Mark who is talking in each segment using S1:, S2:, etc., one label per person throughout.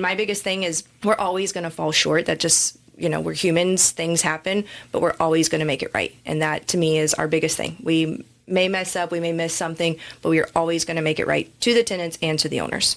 S1: My biggest thing is we're always going to fall short. That just, we're humans, things happen, but we're always going to make it right. And that to me is our biggest thing. We may mess up, we may miss something, but we are always going to make it right to the tenants and to the owners.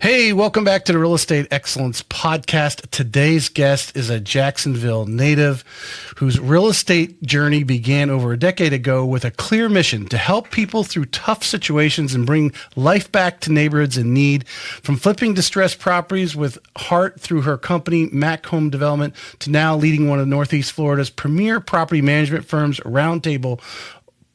S2: Hey, welcome back to the Real Estate Excellence Podcast. Today's guest is a Jacksonville native whose real estate journey began over a decade ago with a clear mission to help people through tough situations and bring life back to neighborhoods in need. From flipping distressed properties with heart through her company, Mac Home Development, to now leading one of Northeast Florida's premier property management firms, Roundtable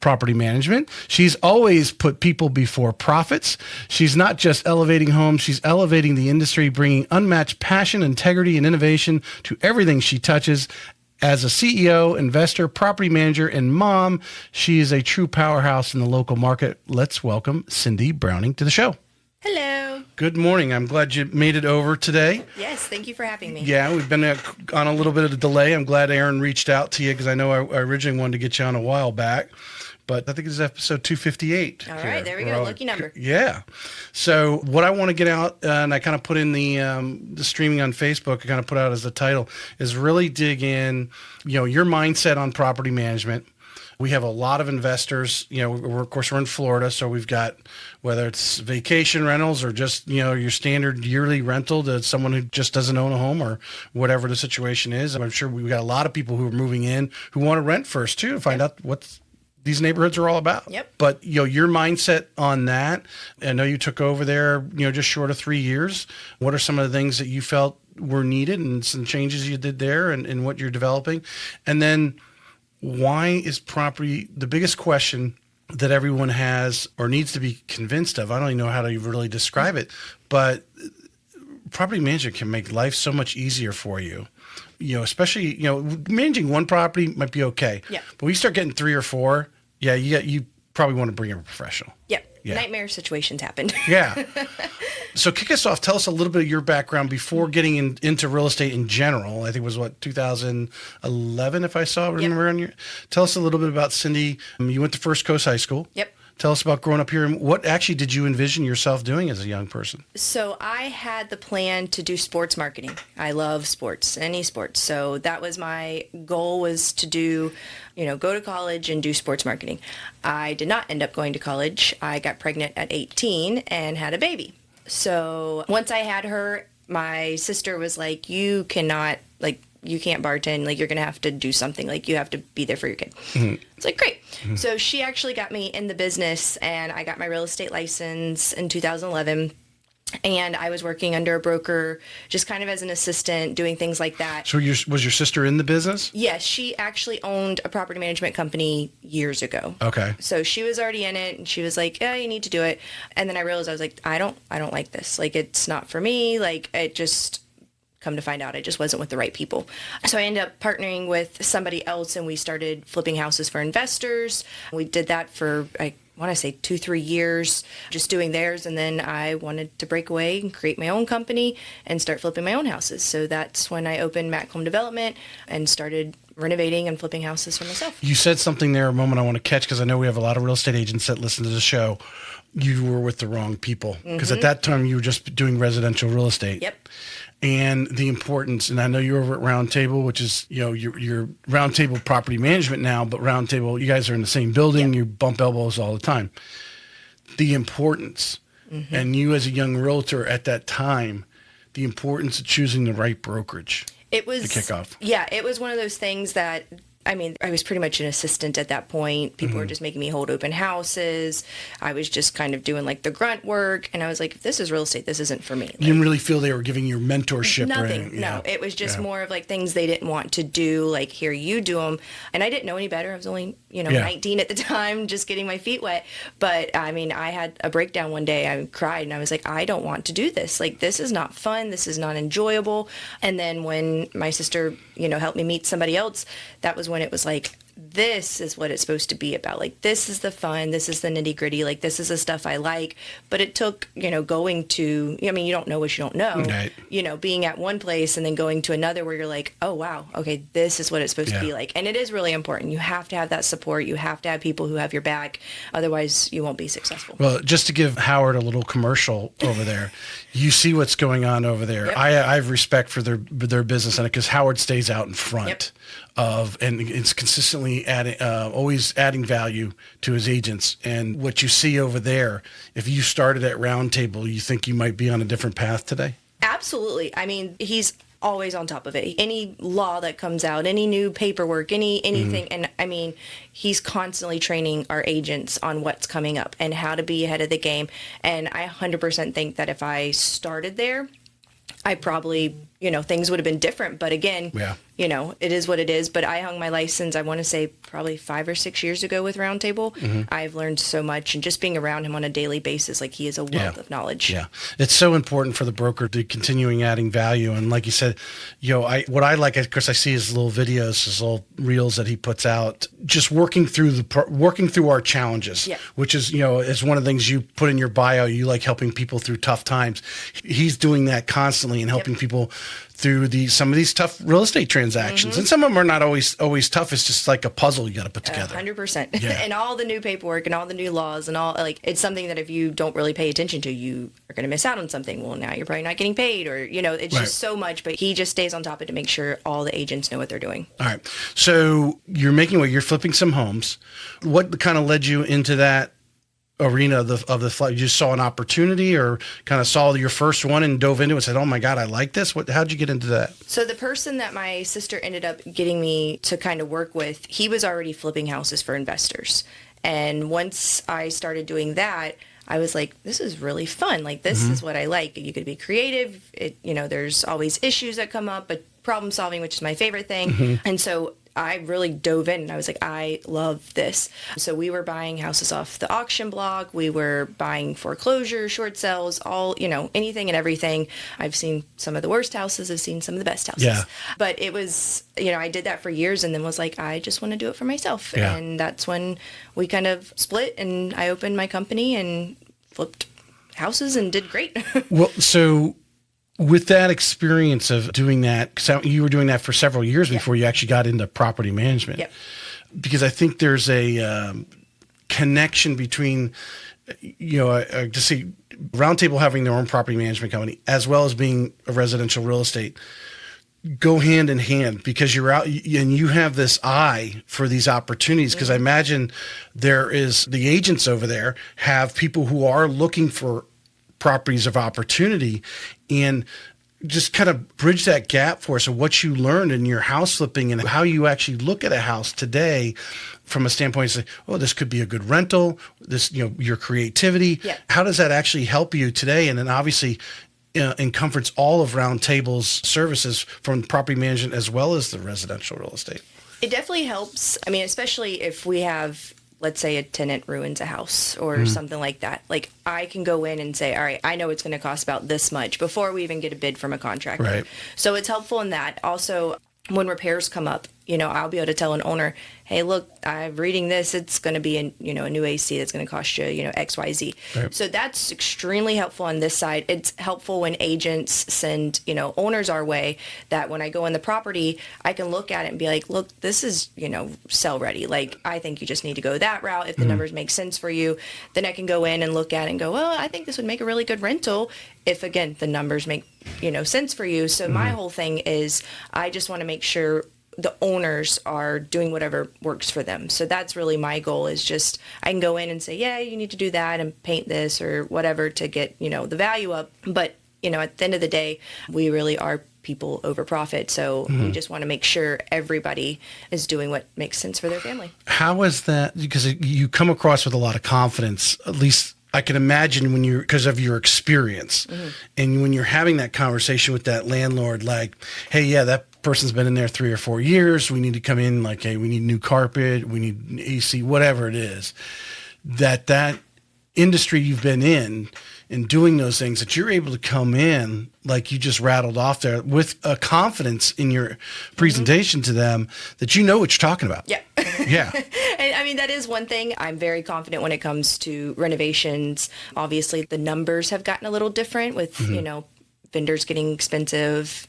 S2: Property Management. She's always put people before profits. She's not just elevating homes, she's elevating the industry, bringing unmatched passion, integrity, and innovation to everything she touches. As a CEO, investor, property manager, and mom, she is a true powerhouse in the local market. Let's welcome Cindy Browning to the show.
S1: Hello.
S2: Good morning. I'm glad you made it over today.
S1: Yes, thank you for having me.
S2: Yeah, we've been on a little bit of a delay. I'm glad Aaron reached out to you because I know I originally wanted to get you on a while back. But I think it's episode 258.
S1: All right, there we go. Lucky number.
S2: Yeah. So what I want to get out, and I kind of put in the streaming on Facebook, I kind of put out as the title, is really dig in, your mindset on property management. We have a lot of investors, of course, we're in Florida, so we've got, whether it's vacation rentals or just, your standard yearly rental to someone who just doesn't own a home or whatever the situation is. I'm sure we've got a lot of people who are moving in who want to rent first, too, to find out what these neighborhoods are all about.
S1: Yep.
S2: But, your mindset on that, I know you took over there, just short of 3 years. What are some of the things that you felt were needed and some changes you did there and what you're developing? And then why is property the biggest question that everyone has or needs to be convinced of? I don't even know how to really describe it, but property management can make life so much easier for you. Especially, managing one property might be okay.
S1: Yeah.
S2: But when you start getting 3 or 4, you probably want to bring in a professional.
S1: Yep.
S2: Yeah.
S1: Nightmare situations happened.
S2: Yeah. So kick us off. Tell us a little bit of your background before getting into real estate in general. I think it was 2011, if I remember on your. Tell us a little bit about Cindy. You went to First Coast High School.
S1: Yep.
S2: Tell us about growing up here and what actually did you envision yourself doing as a young person?
S1: So I had the plan to do sports marketing. I love sports, any sports. So that was my goal, was to do, go to college and do sports marketing. I did not end up going to college. I got pregnant at 18 and had a baby. So once I had her, my sister was like, you can't bartend, you're going to have to do something, you have to be there for your kid. Mm-hmm. It's like, great. Mm-hmm. So she actually got me in the business, and I got my real estate license in 2011. And I was working under a broker, just kind of as an assistant, doing things like that.
S2: So was your sister in the business?
S1: Yes, she actually owned a property management company years ago.
S2: Okay.
S1: So she was already in it, and she was like, "Yeah, you need to do it." And then I realized, I was like, I don't like this. It's not for me. It just, come to find out, I just wasn't with the right people. So I ended up partnering with somebody else, and we started flipping houses for investors. We did that for, I want to say 2-3 years, just doing theirs. And then I wanted to break away and create my own company and start flipping my own houses. So that's when I opened Mac Home Development and started renovating and flipping houses for myself.
S2: You said something there, a moment I want to catch, because I know we have a lot of real estate agents that listen to the show. You were with the wrong people, because at that time you were just doing residential real estate.
S1: Yep.
S2: And the importance, and I know you're over at Roundtable, which is, your Roundtable Property Management now, but Roundtable, you guys are in the same building, you bump elbows all the time. The importance, and you as a young realtor at that time, the importance of choosing the right brokerage.
S1: It was
S2: to kick off.
S1: Yeah, it was one of those things that I mean, I was pretty much an assistant at that point. People were just making me hold open houses. I was just kind of doing like the grunt work. And I was like, if this is real estate, this isn't for me.
S2: You didn't really feel they were giving you mentorship?
S1: Nothing. No, it was just more of like things they didn't want to do. Like, here, you do them. And I didn't know any better. I was only, 19 at the time, just getting my feet wet. But I mean, I had a breakdown one day. I cried and I was like, I don't want to do this. Like, this is not fun. This is not enjoyable. And then when my sister, helped me meet somebody else, that was when it was like, this is what it's supposed to be about. Like, this is the fun. This is the nitty gritty. Like, this is the stuff I like. But it took, going to, you don't know what you don't know,
S2: right.
S1: Being at one place and then going to another where you're like, oh, wow, okay, this is what it's supposed to be like. And it is really important. You have to have that support. You have to have people who have your back. Otherwise, you won't be successful.
S2: Well, just to give Howard a little commercial over there, you see what's going on over there.
S1: Yep.
S2: I have respect for their business and because Howard stays out in front of, and it's consistently adding, always adding value to his agents. And what you see over there, if you started at Roundtable, you think you might be on a different path today?
S1: Absolutely. I mean, he's always on top of it. Any law that comes out, any new paperwork, anything. And I mean, he's constantly training our agents on what's coming up and how to be ahead of the game. And I 100% think that if I started there, I probably, things would have been different. But again, it is what it is. But I hung my license, I want to say probably 5 or 6 years ago with Roundtable. I've learned so much. And just being around him on a daily basis, like he is a wealth of knowledge. Yeah.
S2: It's so important for the broker to continuing adding value. And like you said, what I like, of course, I see his little videos, his little reels that he puts out, just working through our challenges, which is, is one of the things you put in your bio. You like helping people through tough times. He's doing that constantly and helping people through some of these tough real estate transactions. And some of them are not always tough. It's just like a puzzle you got to put together.
S1: 100%. And all the new paperwork and all the new laws and all, like, it's something that if you don't really pay attention to, you are going to miss out on something. Well, now you're probably not getting paid or, it's just so much, but he just stays on top of it to make sure all the agents know what they're doing. All
S2: right. So you're flipping some homes. What kind of led you into that arena of the flight? You just saw an opportunity or kind of saw your first one and dove into it and said, oh my God, I like this? How'd you get into that?
S1: So the person that my sister ended up getting me to kind of work with, he was already flipping houses for investors. And once I started doing that, I was like, this is really fun. Like, this is what I like. You could be creative. There's always issues that come up, but problem solving, which is my favorite thing. And so I really dove in and I was like, I love this. So we were buying houses off the auction block. We were buying foreclosure, short sales, all, anything and everything. I've seen some of the worst houses. I've seen some of the best houses. Yeah. But it was, I did that for years and then was like, I just want to do it for myself. Yeah. And that's when we kind of split and I opened my company and flipped houses and did great.
S2: Well, so with that experience of doing that, because you were doing that for several years before you actually got into property management.
S1: Yep.
S2: Because I think there's a connection between, to see Roundtable having their own property management company as well as being a residential real estate go hand in hand because you're out and you have this eye for these opportunities. Because I imagine the agents over there have people who are looking for properties of opportunity, and just kind of bridge that gap for us of what you learned in your house flipping and how you actually look at a house today from a standpoint of say, oh, this could be a good rental, this, your creativity. Yeah. How does that actually help you today? And then obviously encompasses all of Roundtable's services from property management as well as the residential real estate.
S1: It definitely helps. I mean, especially if we have, let's say a tenant ruins a house or something like that. Like, I can go in and say, all right, I know it's going to cost about this much before we even get a bid from a contractor.
S2: Right.
S1: So it's helpful in that. Also, when repairs come up, I'll be able to tell an owner, hey, look, I'm reading this. It's going to be a new AC that's going to cost you, X, Y, Z. Right. So that's extremely helpful on this side. It's helpful when agents send, owners our way that when I go in the property, I can look at it and be like, look, this is, sell ready. Like, I think you just need to go that route. If the numbers make sense for you, then I can go in and look at it and go, well, I think this would make a really good rental if, again, the numbers make, sense for you. So my whole thing is I just want to make sure the owners are doing whatever works for them. So that's really my goal, is just I can go in and say, yeah, you need to do that and paint this or whatever to get, the value up. But, at the end of the day, we really are people over profit. So we just want to make sure everybody is doing what makes sense for their family.
S2: How is that? Because you come across with a lot of confidence, at least I can imagine when you're, because of your experience. And when you're having that conversation with that landlord, like, hey, yeah, that person's been in there 3 or 4 years. We need to come in, like, hey, we need new carpet, we need AC, whatever it is. That industry you've been in and doing those things, that you're able to come in, like you just rattled off there, with a confidence in your presentation to them that you know what you're talking about.
S1: Yeah.
S2: Yeah.
S1: And I mean, that is one thing. I'm very confident when it comes to renovations. Obviously, the numbers have gotten a little different with, vendors getting expensive,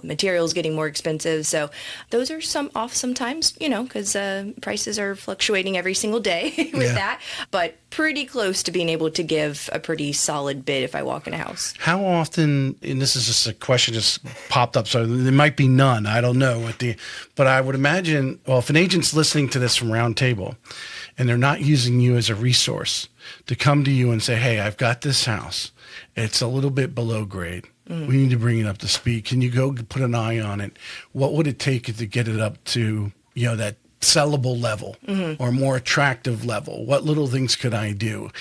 S1: materials getting more expensive. So those are off sometimes, because prices are fluctuating every single day with that. But pretty close to being able to give a pretty solid bid if I walk in a house.
S2: How often, and this is just a question just popped up, so there might be none, I don't know, but I would imagine, well, if an agent's listening to this from Round Table and they're not using you as a resource to come to you and say, hey, I've got this house, it's a little bit below grade. We need to bring it up to speed. Can you go put an eye on it? What would it take to get it up to, that sellable level or more attractive level? What little things could I do?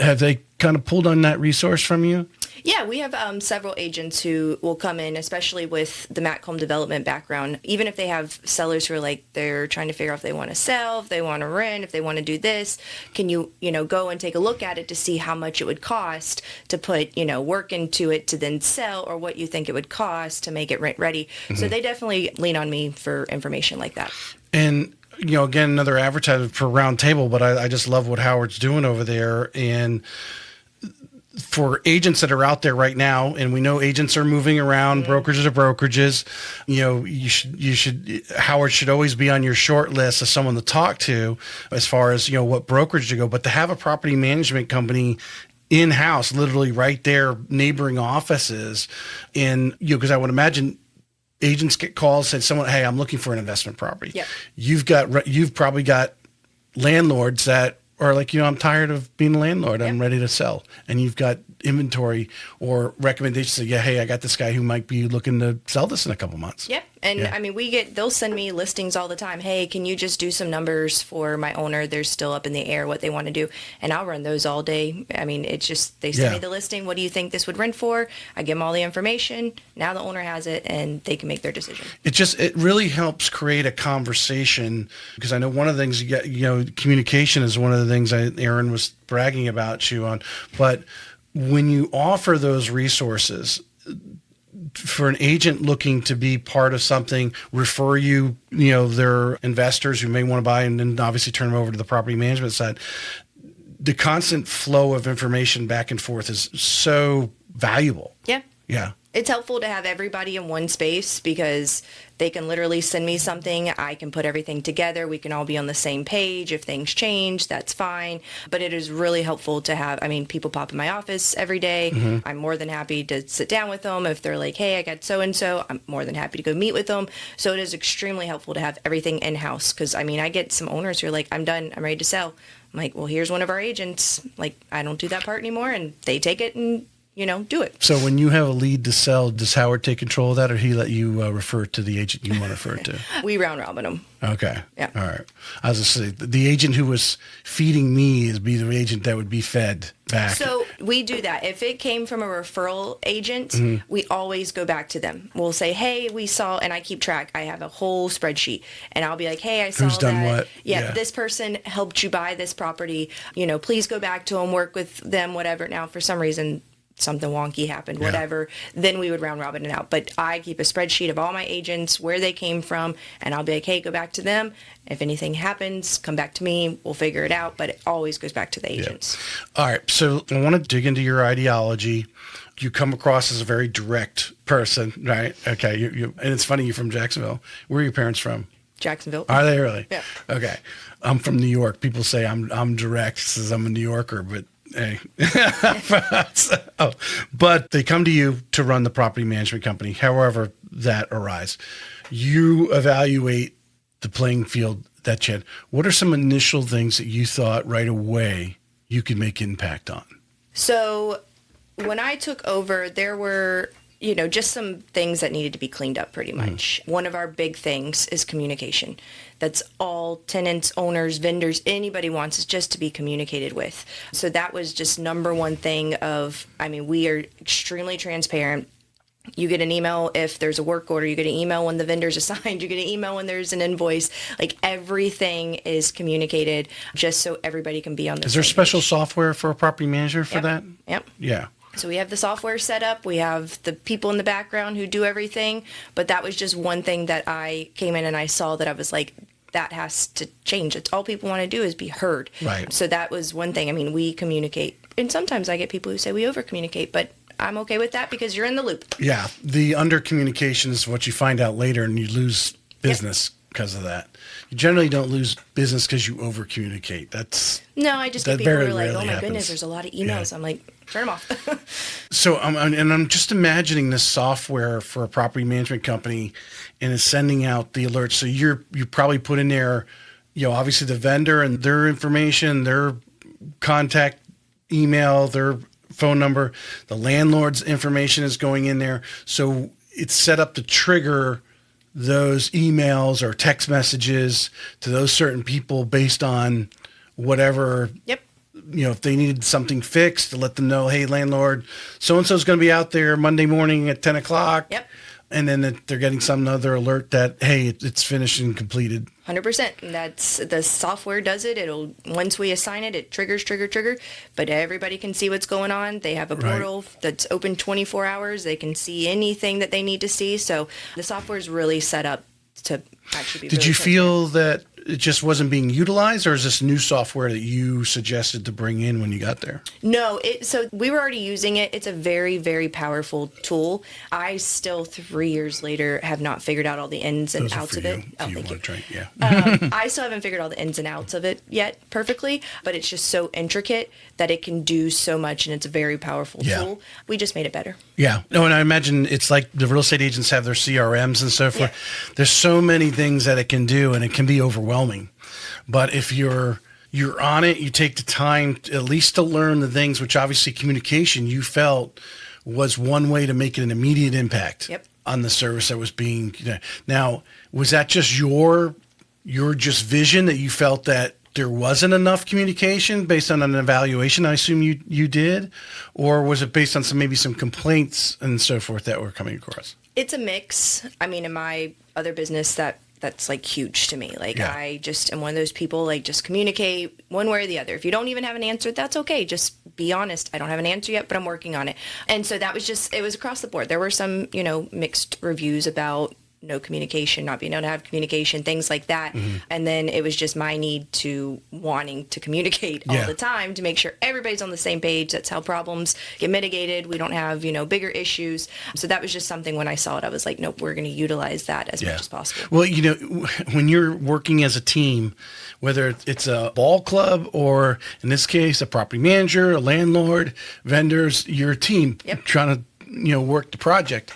S2: Have they kind of pulled on that resource from you?
S1: Yeah, we have several agents who will come in, especially with the Mac home development background, even if they have sellers who are like, they're trying to figure out if they want to sell, if they want to rent, if they want to do this. Can you, go and take a look at it to see how much it would cost to put, work into it to then sell, or what you think it would cost to make it rent ready. So they definitely lean on me for information like that.
S2: And again, another advertisement for Round Table, but I just love what Howard's doing over there. And for agents that are out there right now, and we know agents are moving around, brokerages are brokerages, Howard should always be on your short list of someone to talk to as far as, what brokerage to go, but to have a property management company in-house, literally right there, neighboring offices. And, because I would imagine agents get calls, said someone, hey, I'm looking for an investment property.
S1: Yep.
S2: You've probably got landlords that are like, I'm tired of being a landlord. I'm ready to sell. And you've got inventory or recommendations that, hey, I got this guy who might be looking to sell this in a couple months.
S1: Yep. And I mean, they'll send me listings all the time. Hey, can you just do some numbers for my owner? They're still up in the air what they want to do. And I'll run those all day. I mean, it's just, they send me the listing. What do you think this would rent for? I give them all the information. Now the owner has it and they can make their decision. It
S2: really helps create a conversation, because I know one of the things communication is one of the things Aaron was bragging about you on. But when you offer those resources for an agent looking to be part of something, refer their investors who may want to buy, and then obviously turn them over to the property management side, the constant flow of information back and forth is so valuable.
S1: Yeah.
S2: Yeah.
S1: It's helpful to have everybody in one space, because they can literally send me something. I can put everything together. We can all be on the same page. If things change, that's fine. But it is really helpful to have, people pop in my office every day. I'm more than happy to sit down with them. If they're like, hey, I got so-and-so, I'm more than happy to go meet with them. So it is extremely helpful to have everything in-house, because, I get some owners who are like, I'm done. I'm ready to sell. I'm like, well, here's one of our agents. Like, I don't do that part anymore. And they take it and do it.
S2: So when you have a lead to sell, does Howard take control of that, or he let you refer to the agent you want to refer to?
S1: We round robin them.
S2: Okay.
S1: Yeah.
S2: All right. I was going to say, the agent who was feeding me is be the agent that would be fed back.
S1: So we do that. If it came from a referral agent, we always go back to them. We'll say, hey, we saw, and I keep track. I have a whole spreadsheet, and I'll be like, hey, I saw
S2: who's done
S1: that.
S2: what?
S1: Yeah, this person helped you buy this property. Please go back to them, work with them, whatever. Now, for some reason, something wonky happened, whatever, then we would round robin it out. But I keep a spreadsheet of all my agents, where they came from, and I'll be like, hey, go back to them. If anything happens, come back to me. We'll figure it out. But it always goes back to the agents.
S2: All right. So I want to dig into your ideology. You come across as a very direct person, right? Okay. And it's funny, you're from Jacksonville. Where are your parents from?
S1: Jacksonville.
S2: Are they really?
S1: Yeah.
S2: Okay. I'm from New York. People say I'm direct, says I'm a New Yorker, but hey. But they come to you to run the property management company, however that arises. You evaluate the playing field that you had. What are some initial things that you thought right away you could make impact on?
S1: So when I took over, there were just some things that needed to be cleaned up pretty much. One of our big things is communication. That's all tenants, owners, vendors, anybody wants is just to be communicated with. So that was just number one thing we are extremely transparent. You get an email if there's a work order. You get an email when the vendor's assigned. You get an email when there's an invoice. Like, everything is communicated just so everybody can be on the same
S2: Is there special
S1: page.
S2: software for a property manager for
S1: Yep.
S2: that?
S1: Yep.
S2: Yeah.
S1: So we have the software set up. We have the people in the background who do everything. But that was just one thing that I came in and I saw that I was like, that has to change. It's all people want to do is be heard.
S2: Right.
S1: So that was one thing. I mean, we communicate. And sometimes I get people who say we over communicate, but I'm okay with that because you're in the loop.
S2: Yeah. The under communication is what you find out later, and you lose business because of that. You generally don't lose business because you over communicate.
S1: No, I just get
S2: That
S1: people who
S2: very
S1: are like, oh
S2: rarely
S1: my
S2: happens.
S1: goodness, there's a lot of emails.
S2: Yeah.
S1: I'm like, turn them off.
S2: So I'm just imagining this software for a property management company, and it's sending out the alerts. So you probably put in there, obviously the vendor and their information, their contact email, their phone number, the landlord's information is going in there. So it's set up to trigger those emails or text messages to those certain people based on whatever.
S1: Yep.
S2: If they needed something fixed, to let them know, hey, landlord, so-and-so is going to be out there Monday morning at 10 o'clock.
S1: Yep.
S2: And then they're getting some other alert that, hey, it's finished and completed.
S1: 100%. And that's the software does it. Once we assign it, it triggers, trigger. But everybody can see what's going on. They have a portal that's open 24 hours. They can see anything that they need to see. So the software is really set up to actually be.
S2: Did
S1: really
S2: you
S1: transparent.
S2: feel that it just wasn't being utilized, or is this new software that you suggested to bring in when you got there?
S1: No, so we were already using it. It's a very, very powerful tool. I still, 3 years later, have not figured out all the ins and
S2: Those are
S1: outs
S2: for
S1: of it.
S2: you,
S1: Oh,
S2: if you
S1: thank
S2: want
S1: you.
S2: to try. Yeah.
S1: I still haven't figured all the ins and outs of it yet perfectly, but it's just so intricate that it can do so much, and it's a very powerful
S2: Yeah.
S1: tool. We just made it better.
S2: Yeah. No, and I imagine it's like the real estate agents have their CRMs and so forth.
S1: Yeah.
S2: There's so many things that it can do, and it can be overwhelming. But if you're on it, you take the time at least to learn the things, which obviously communication you felt was one way to make an immediate impact on the service that was being. Now, was that just your just vision that you felt that there wasn't enough communication based on an evaluation? I assume you did, or was it based on maybe some complaints and so forth that were coming across?
S1: It's a mix. I mean, in my other business, that's like huge to me. Like,
S2: Yeah.
S1: I just am one of those people, like, just communicate one way or the other. If you don't even have an answer, that's okay. Just be honest. I don't have an answer yet, but I'm working on it. And so that was it was across the board. There were some, mixed reviews about no communication, not being able to have communication, things like that. And then it was just my need to wanting to communicate all the time to make sure everybody's on the same page. That's how problems get mitigated. We don't have, bigger issues. So that was just something when I saw it, I was like, nope, we're going to utilize that as much as possible.
S2: Well, when you're working as a team, whether it's a ball club or in this case, a property manager, a landlord, vendors, your team trying to, work the project,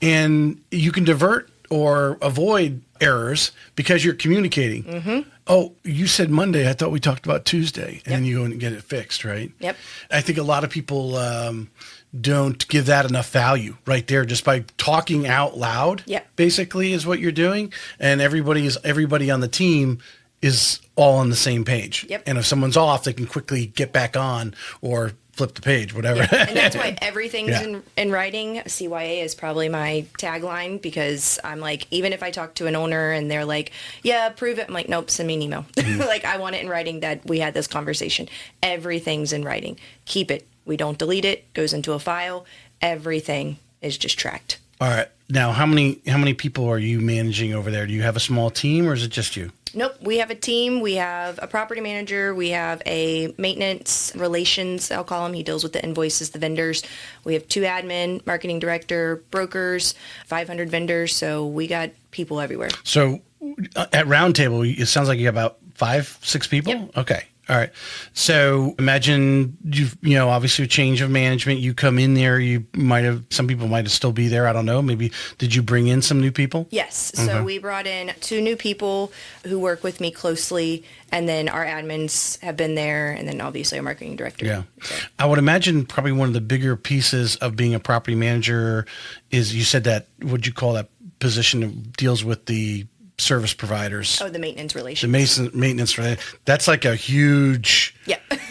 S2: and you can divert or avoid errors because you're communicating. Oh, you said Monday. I thought we talked about Tuesday, and then you go and get it fixed, right?
S1: Yep.
S2: I think a lot of people don't give that enough value right there just by talking out loud. Basically is what you're doing, and everybody on the team is all on the same page. And if someone's off, they can quickly get back on or flip the page, whatever.
S1: And that's why everything's in writing. CYA is probably my tagline, because I'm like, even if I talk to an owner and they're like, yeah, approve it, I'm like, nope, send me an email. Like, I want it in writing that we had this conversation. Everything's in writing. Keep it. We don't delete it. Goes into a file. Everything is just tracked.
S2: All right. Now, how many people are you managing over there? Do you have a small team, or is it just you?
S1: Nope. We have a team. We have a property manager. We have a maintenance relations, I'll call him. He deals with the invoices, the vendors. We have 2 admin, marketing director, brokers, 500 vendors. So we got people everywhere.
S2: So at Roundtable, it sounds like you have about 5-6 people?
S1: Yep.
S2: Okay. All right. So imagine obviously a change of management. You come in there, some people might have still be there. I don't know. Maybe, did you bring in some new people?
S1: Yes.
S2: Okay.
S1: So we brought in 2 new people who work with me closely, and then our admins have been there, and then obviously our marketing director.
S2: Yeah.
S1: So.
S2: I would imagine probably one of the bigger pieces of being a property manager is, you said that, what'd you call that position that deals with the service providers?
S1: Oh, the maintenance relations.
S2: The maintenance, right? That's like a huge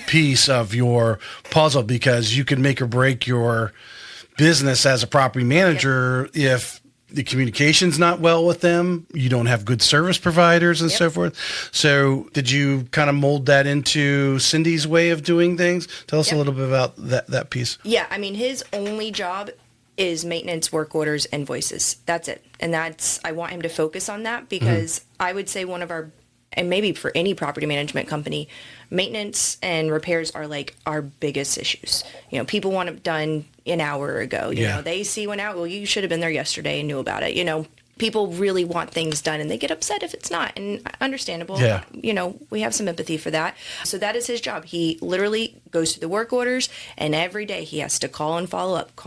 S2: piece of your puzzle, because you can make or break your business as a property manager if the communication's not well with them, you don't have good service providers and so forth. So did you kind of mold that into Cindy's way of doing things? Tell us a little bit about that piece.
S1: Yeah, I mean, his only job is maintenance, work orders, invoices. That's it. And I want him to focus on that, because I would say one of our, and maybe for any property management company, maintenance and repairs are like our biggest issues. People want it done an hour ago. You know, they see one out. Well, you should have been there yesterday and knew about it. People really want things done, and they get upset if it's not, and understandable.
S2: Yeah.
S1: We have some empathy for that. So that is his job. He literally goes through the work orders, and every day he has to call and follow up.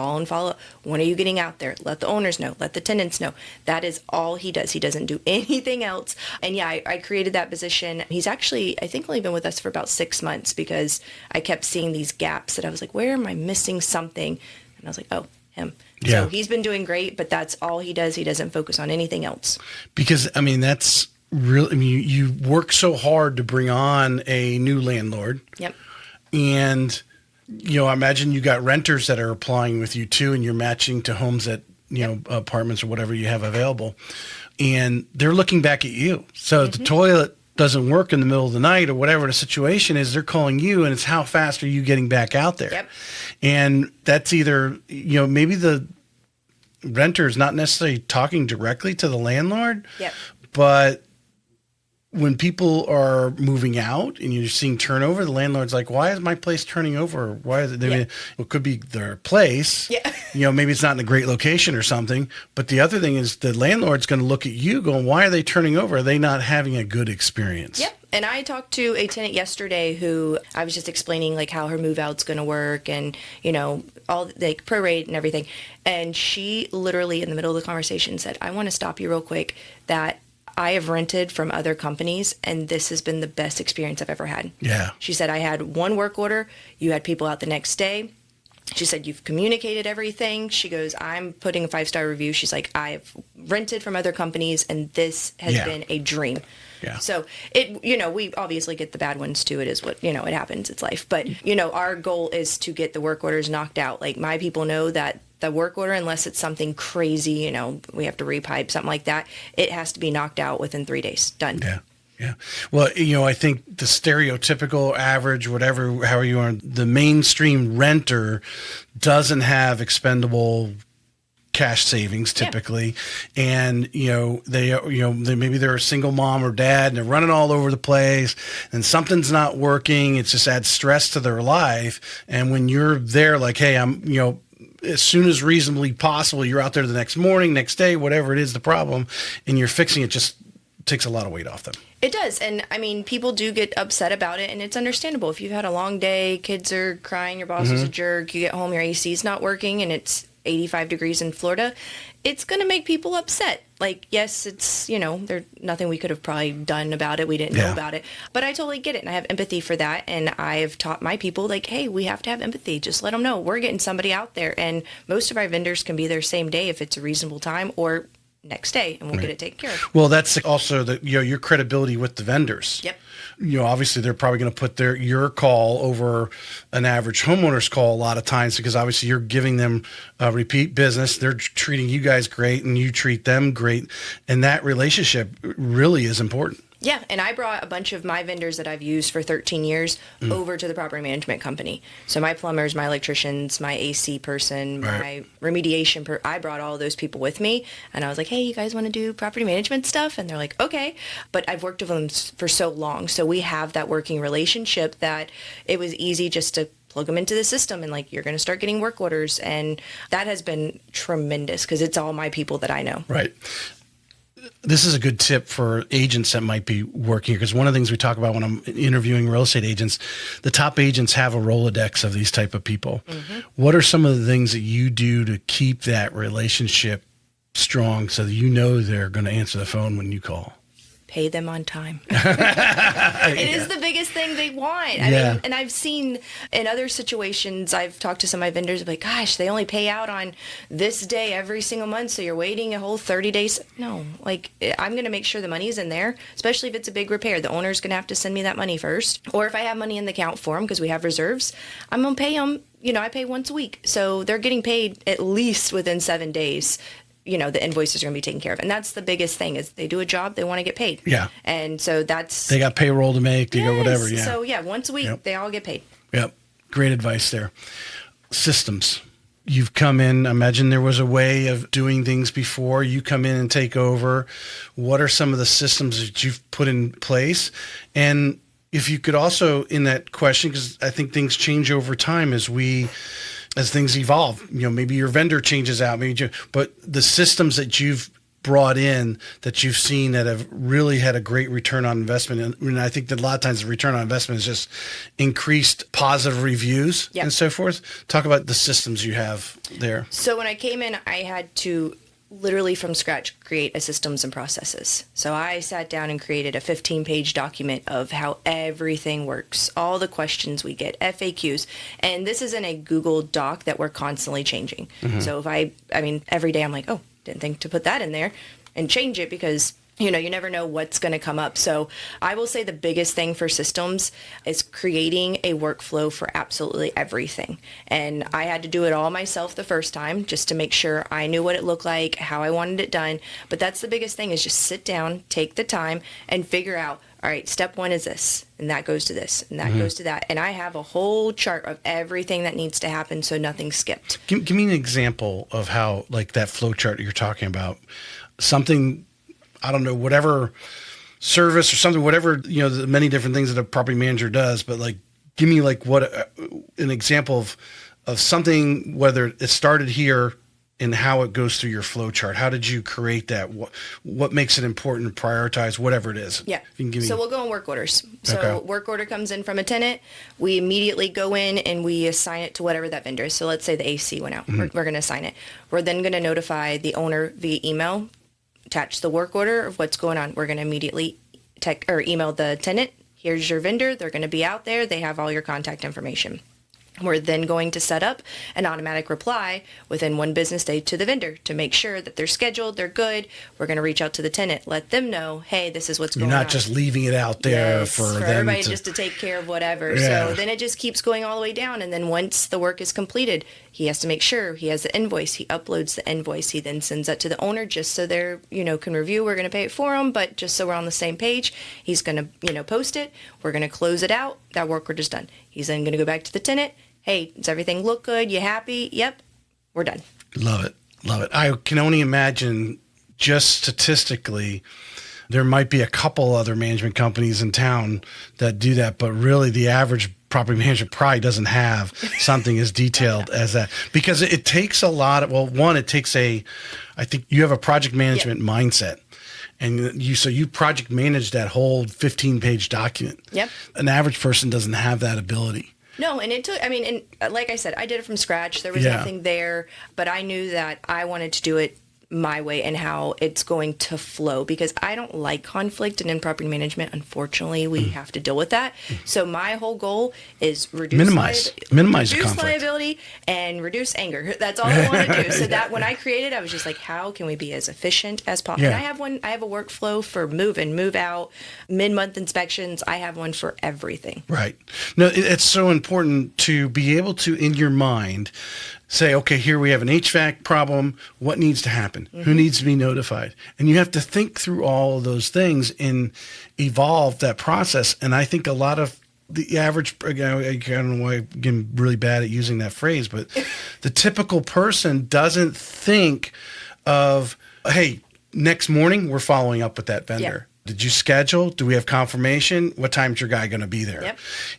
S1: When are you getting out there? Let the owners know. Let the tenants know. That is all he does. He doesn't do anything else. And I created that position. He's actually, I think, only been with us for about 6 months, because I kept seeing these gaps that I was like, where am I missing something? And I was like, oh, him.
S2: Yeah.
S1: So he's been doing great, but that's all he does. He doesn't focus on anything else.
S2: Because, that's really, you work so hard to bring on a new landlord.
S1: Yep.
S2: And, I imagine you got renters that are applying with you too, and you're matching to homes that, apartments or whatever you have available. And they're looking back at you. So if the toilet doesn't work in the middle of the night or whatever the situation is, they're calling you, and it's how fast are you getting back out there?
S1: Yep.
S2: And that's either, maybe the renter is not necessarily talking directly to the landlord, but when people are moving out and you're seeing turnover, the landlord's like, why is my place turning over? Why is it? It could be their place. Yeah. Maybe it's not in a great location or something. But the other thing is the landlord's going to look at you going, why are they turning over? Are they not having a good experience?
S1: Yep. And I talked to a tenant yesterday who I was just explaining like how her move out's going to work, and, all like prorate and everything. And she literally in the middle of the conversation said, I want to stop you real quick, that I have rented from other companies, and this has been the best experience I've ever had.
S2: Yeah.
S1: She said, I had one work order. You had people out the next day. She said, you've communicated everything. She goes, I'm putting a 5-star review. She's like, I've rented from other companies, and this has been a dream.
S2: Yeah.
S1: So we obviously get the bad ones too. It is what, it happens. It's life. But, our goal is to get the work orders knocked out. Like, my people know that the work order, unless it's something crazy, we have to repipe, something like that, it has to be knocked out within 3 days. Done.
S2: Yeah. Yeah. Well, I think the stereotypical average, whatever, however you are, the mainstream renter doesn't have expendable cash savings typically. And, they maybe they're a single mom or dad, and they're running all over the place, and something's not working. It just adds stress to their life. And when you're there, like, hey, I'm, as soon as reasonably possible, you're out there the next morning, next day, whatever it is, the problem, and you're fixing it, just takes a lot of weight off them.
S1: It does. And people do get upset about it, and it's understandable. If you've had a long day, kids are crying, your boss is a jerk, you get home, your AC's not working, and it's 85 degrees in Florida, it's going to make people upset. Like, yes, it's, there's nothing we could have probably done about it. We didn't know about it. But I totally get it, and I have empathy for that. And I've taught my people, like, hey, we have to have empathy. Just let them know we're getting somebody out there. And most of our vendors can be there same day if it's a reasonable time, or next day, and we'll get it taken care of.
S2: Well, that's also your credibility with the vendors.
S1: Yep.
S2: Obviously they're probably going to put your call over an average homeowner's call a lot of times, because obviously you're giving them repeat business. They're treating you guys great, and you treat them great. And that relationship really is important.
S1: Yeah, and I brought a bunch of my vendors that I've used for 13 years over to the property management company. So my plumbers, my electricians, my AC person, my remediation I brought all of those people with me, and I was like, hey, you guys want to do property management stuff? And they're like, okay. But I've worked with them for so long, so we have that working relationship that it was easy just to plug them into the system, and like, you're going to start getting work orders. And that has been tremendous, because it's all my people that I know.
S2: Right. this is a good tip for agents that might be working here, because one of the things we talk about when I'm interviewing real estate agents, the top agents have a Rolodex of these type of people. Mm-hmm. What are some of the things that you do to keep that relationship strong so that you know they're going to answer the phone when you call?
S1: Pay them on time. It is the biggest thing they want. I mean, and I've seen in other situations, I've talked to some of my vendors, like, gosh, they only pay out on this day every single month, so you're waiting a whole 30 days. No, like, I'm going to make sure the money's in there, especially if it's a big repair. The owner's going to have to send me that money first. Or if I have money in the account for them, because we have reserves, I'm going to pay them. I pay once a week. So they're getting paid at least within 7 days. The invoices are going to be taken care of. And that's the biggest thing is they do a job, they want to get paid.
S2: Yeah.
S1: And so
S2: they got payroll to make, they got whatever. Yeah.
S1: So once a week, they all get paid.
S2: Yep. Great advice there. Systems. You've come in, I imagine there was a way of doing things before. You come in and take over. What are some of the systems that you've put in place? And if you could also, in that question, because I think things change over time as things evolve, maybe your vendor changes out, but the systems that you've brought in that you've seen that have really had a great return on investment. And I think that a lot of times the return on investment is just increased positive reviews and so forth. Talk about the systems you have there.
S1: So when I came in, I had to literally from scratch create a systems and processes. So I sat down and created a 15-page document of how everything works, all the questions we get, FAQs, and this is in a Google Doc that we're constantly changing. Mm-hmm. So if I mean, every day I'm like, oh, didn't think to put that in there and change it because you never know what's going to come up. So I will say the biggest thing for systems is creating a workflow for absolutely everything. And I had to do it all myself the first time just to make sure I knew what it looked like, how I wanted it done. But that's the biggest thing is just sit down, take the time, and figure out, all right, step one is this, and that goes to this, and that goes to that. And I have a whole chart of everything that needs to happen so nothing's skipped.
S2: Give me an example of how, like that flow chart you're talking about, something, I don't know, whatever service or something, whatever, the many different things that a property manager does, but like, give me like an example of something, whether it started here and how it goes through your flow chart. How did you create that? What makes it important to prioritize, whatever it is?
S1: Yeah. So we'll go in work orders. So work order comes in from a tenant. We immediately go in and we assign it to whatever that vendor is. So let's say the AC went out. Mm-hmm. We're going to assign it. We're then going to notify the owner via email, attach the work order of what's going on. We're going to immediately email the tenant. Here's your vendor. They're going to be out there. They have all your contact information. We're then going to set up an automatic reply within 1 business day to the vendor to make sure that they're scheduled, they're good. We're going to reach out to the tenant, let them know, hey, this is what's going on.
S2: You're not just leaving it out there for them
S1: everybody just to take care of whatever. Yeah. So then it just keeps going all the way down. And then once the work is completed, he has to make sure he has the invoice. He uploads the invoice. He then sends that to the owner just so they're, can review. We're going to pay it for them, but just so we're on the same page, he's going to, post it. We're going to close it out. That work order's done. He's then going to go back to the tenant. Hey, does everything look good? You happy? Yep, we're done.
S2: Love it. Love it. I can only imagine just statistically, there might be a couple other management companies in town that do that, but really the average property manager probably doesn't have something as detailed as that, because it takes a lot of, I think you have a project management mindset. And you project manage that whole 15-page document. Yep. An average person doesn't have that ability.
S1: No, and it took, and like I said, I did it from scratch. There was nothing there, but I knew that I wanted to do it my way and how it's going to flow, because I don't like conflict, and in property management, unfortunately, we have to deal with that. So my whole goal is minimize conflict, liability, and reduce anger. That's all I want to do. So that when I created, I was just like, how can we be as efficient as possible? Yeah. And I have a workflow for move in, move out, mid-month inspections. I have one for everything. Right.
S2: No, it's so important to be able to, in your mind, say, okay, here we have an HVAC problem. What needs to happen? Mm-hmm. Who needs to be notified? And you have to think through all of those things and evolve that process. And I think a lot of the average, I don't know why I'm getting really bad at using that phrase, but the typical person doesn't think of, hey, next morning we're following up with that vendor. Yeah. Did you schedule? Do we have confirmation? What time's your guy going to be there? Yep.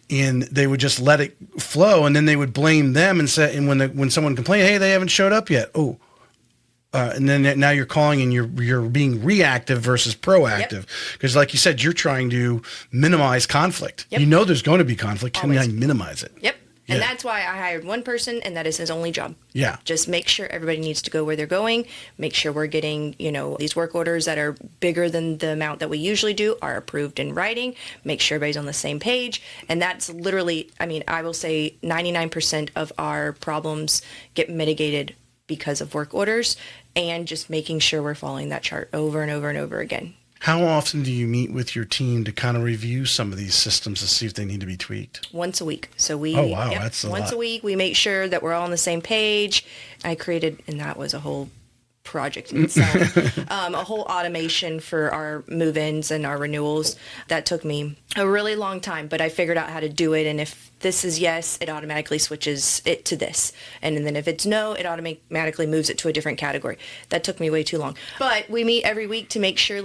S2: And they would just let it flow, and then they would blame them and say, and when someone complained, hey, they haven't showed up yet. Oh, And then now you're calling and you're being reactive versus proactive. Because like you said, you're trying to minimize conflict.
S1: Yep.
S2: You know there's going to be conflict. Can
S1: Always.
S2: I minimize it?
S1: Yep. And that's why I hired one person, and that is his only job.
S2: Yeah.
S1: Just make sure everybody needs to go where they're going. Make sure we're getting, these work orders that are bigger than the amount that we usually do are approved in writing. Make sure everybody's on the same page. And that's literally, I will say 99% of our problems get mitigated because of work orders and just making sure we're following that chart over and over and over again.
S2: How often do you meet with your team to kind of review some of these systems to see if they need to be tweaked?
S1: Once a week. So we,
S2: That's a
S1: once
S2: lot.
S1: a week, we make sure that we're all on the same page. And that was a whole project in itself, a whole automation for our move-ins and our renewals. That took me a really long time, but I figured out how to do it. And if this is yes, it automatically switches it to this. And then if it's no, it automatically moves it to a different category. That took me way too long. But we meet every week to make sure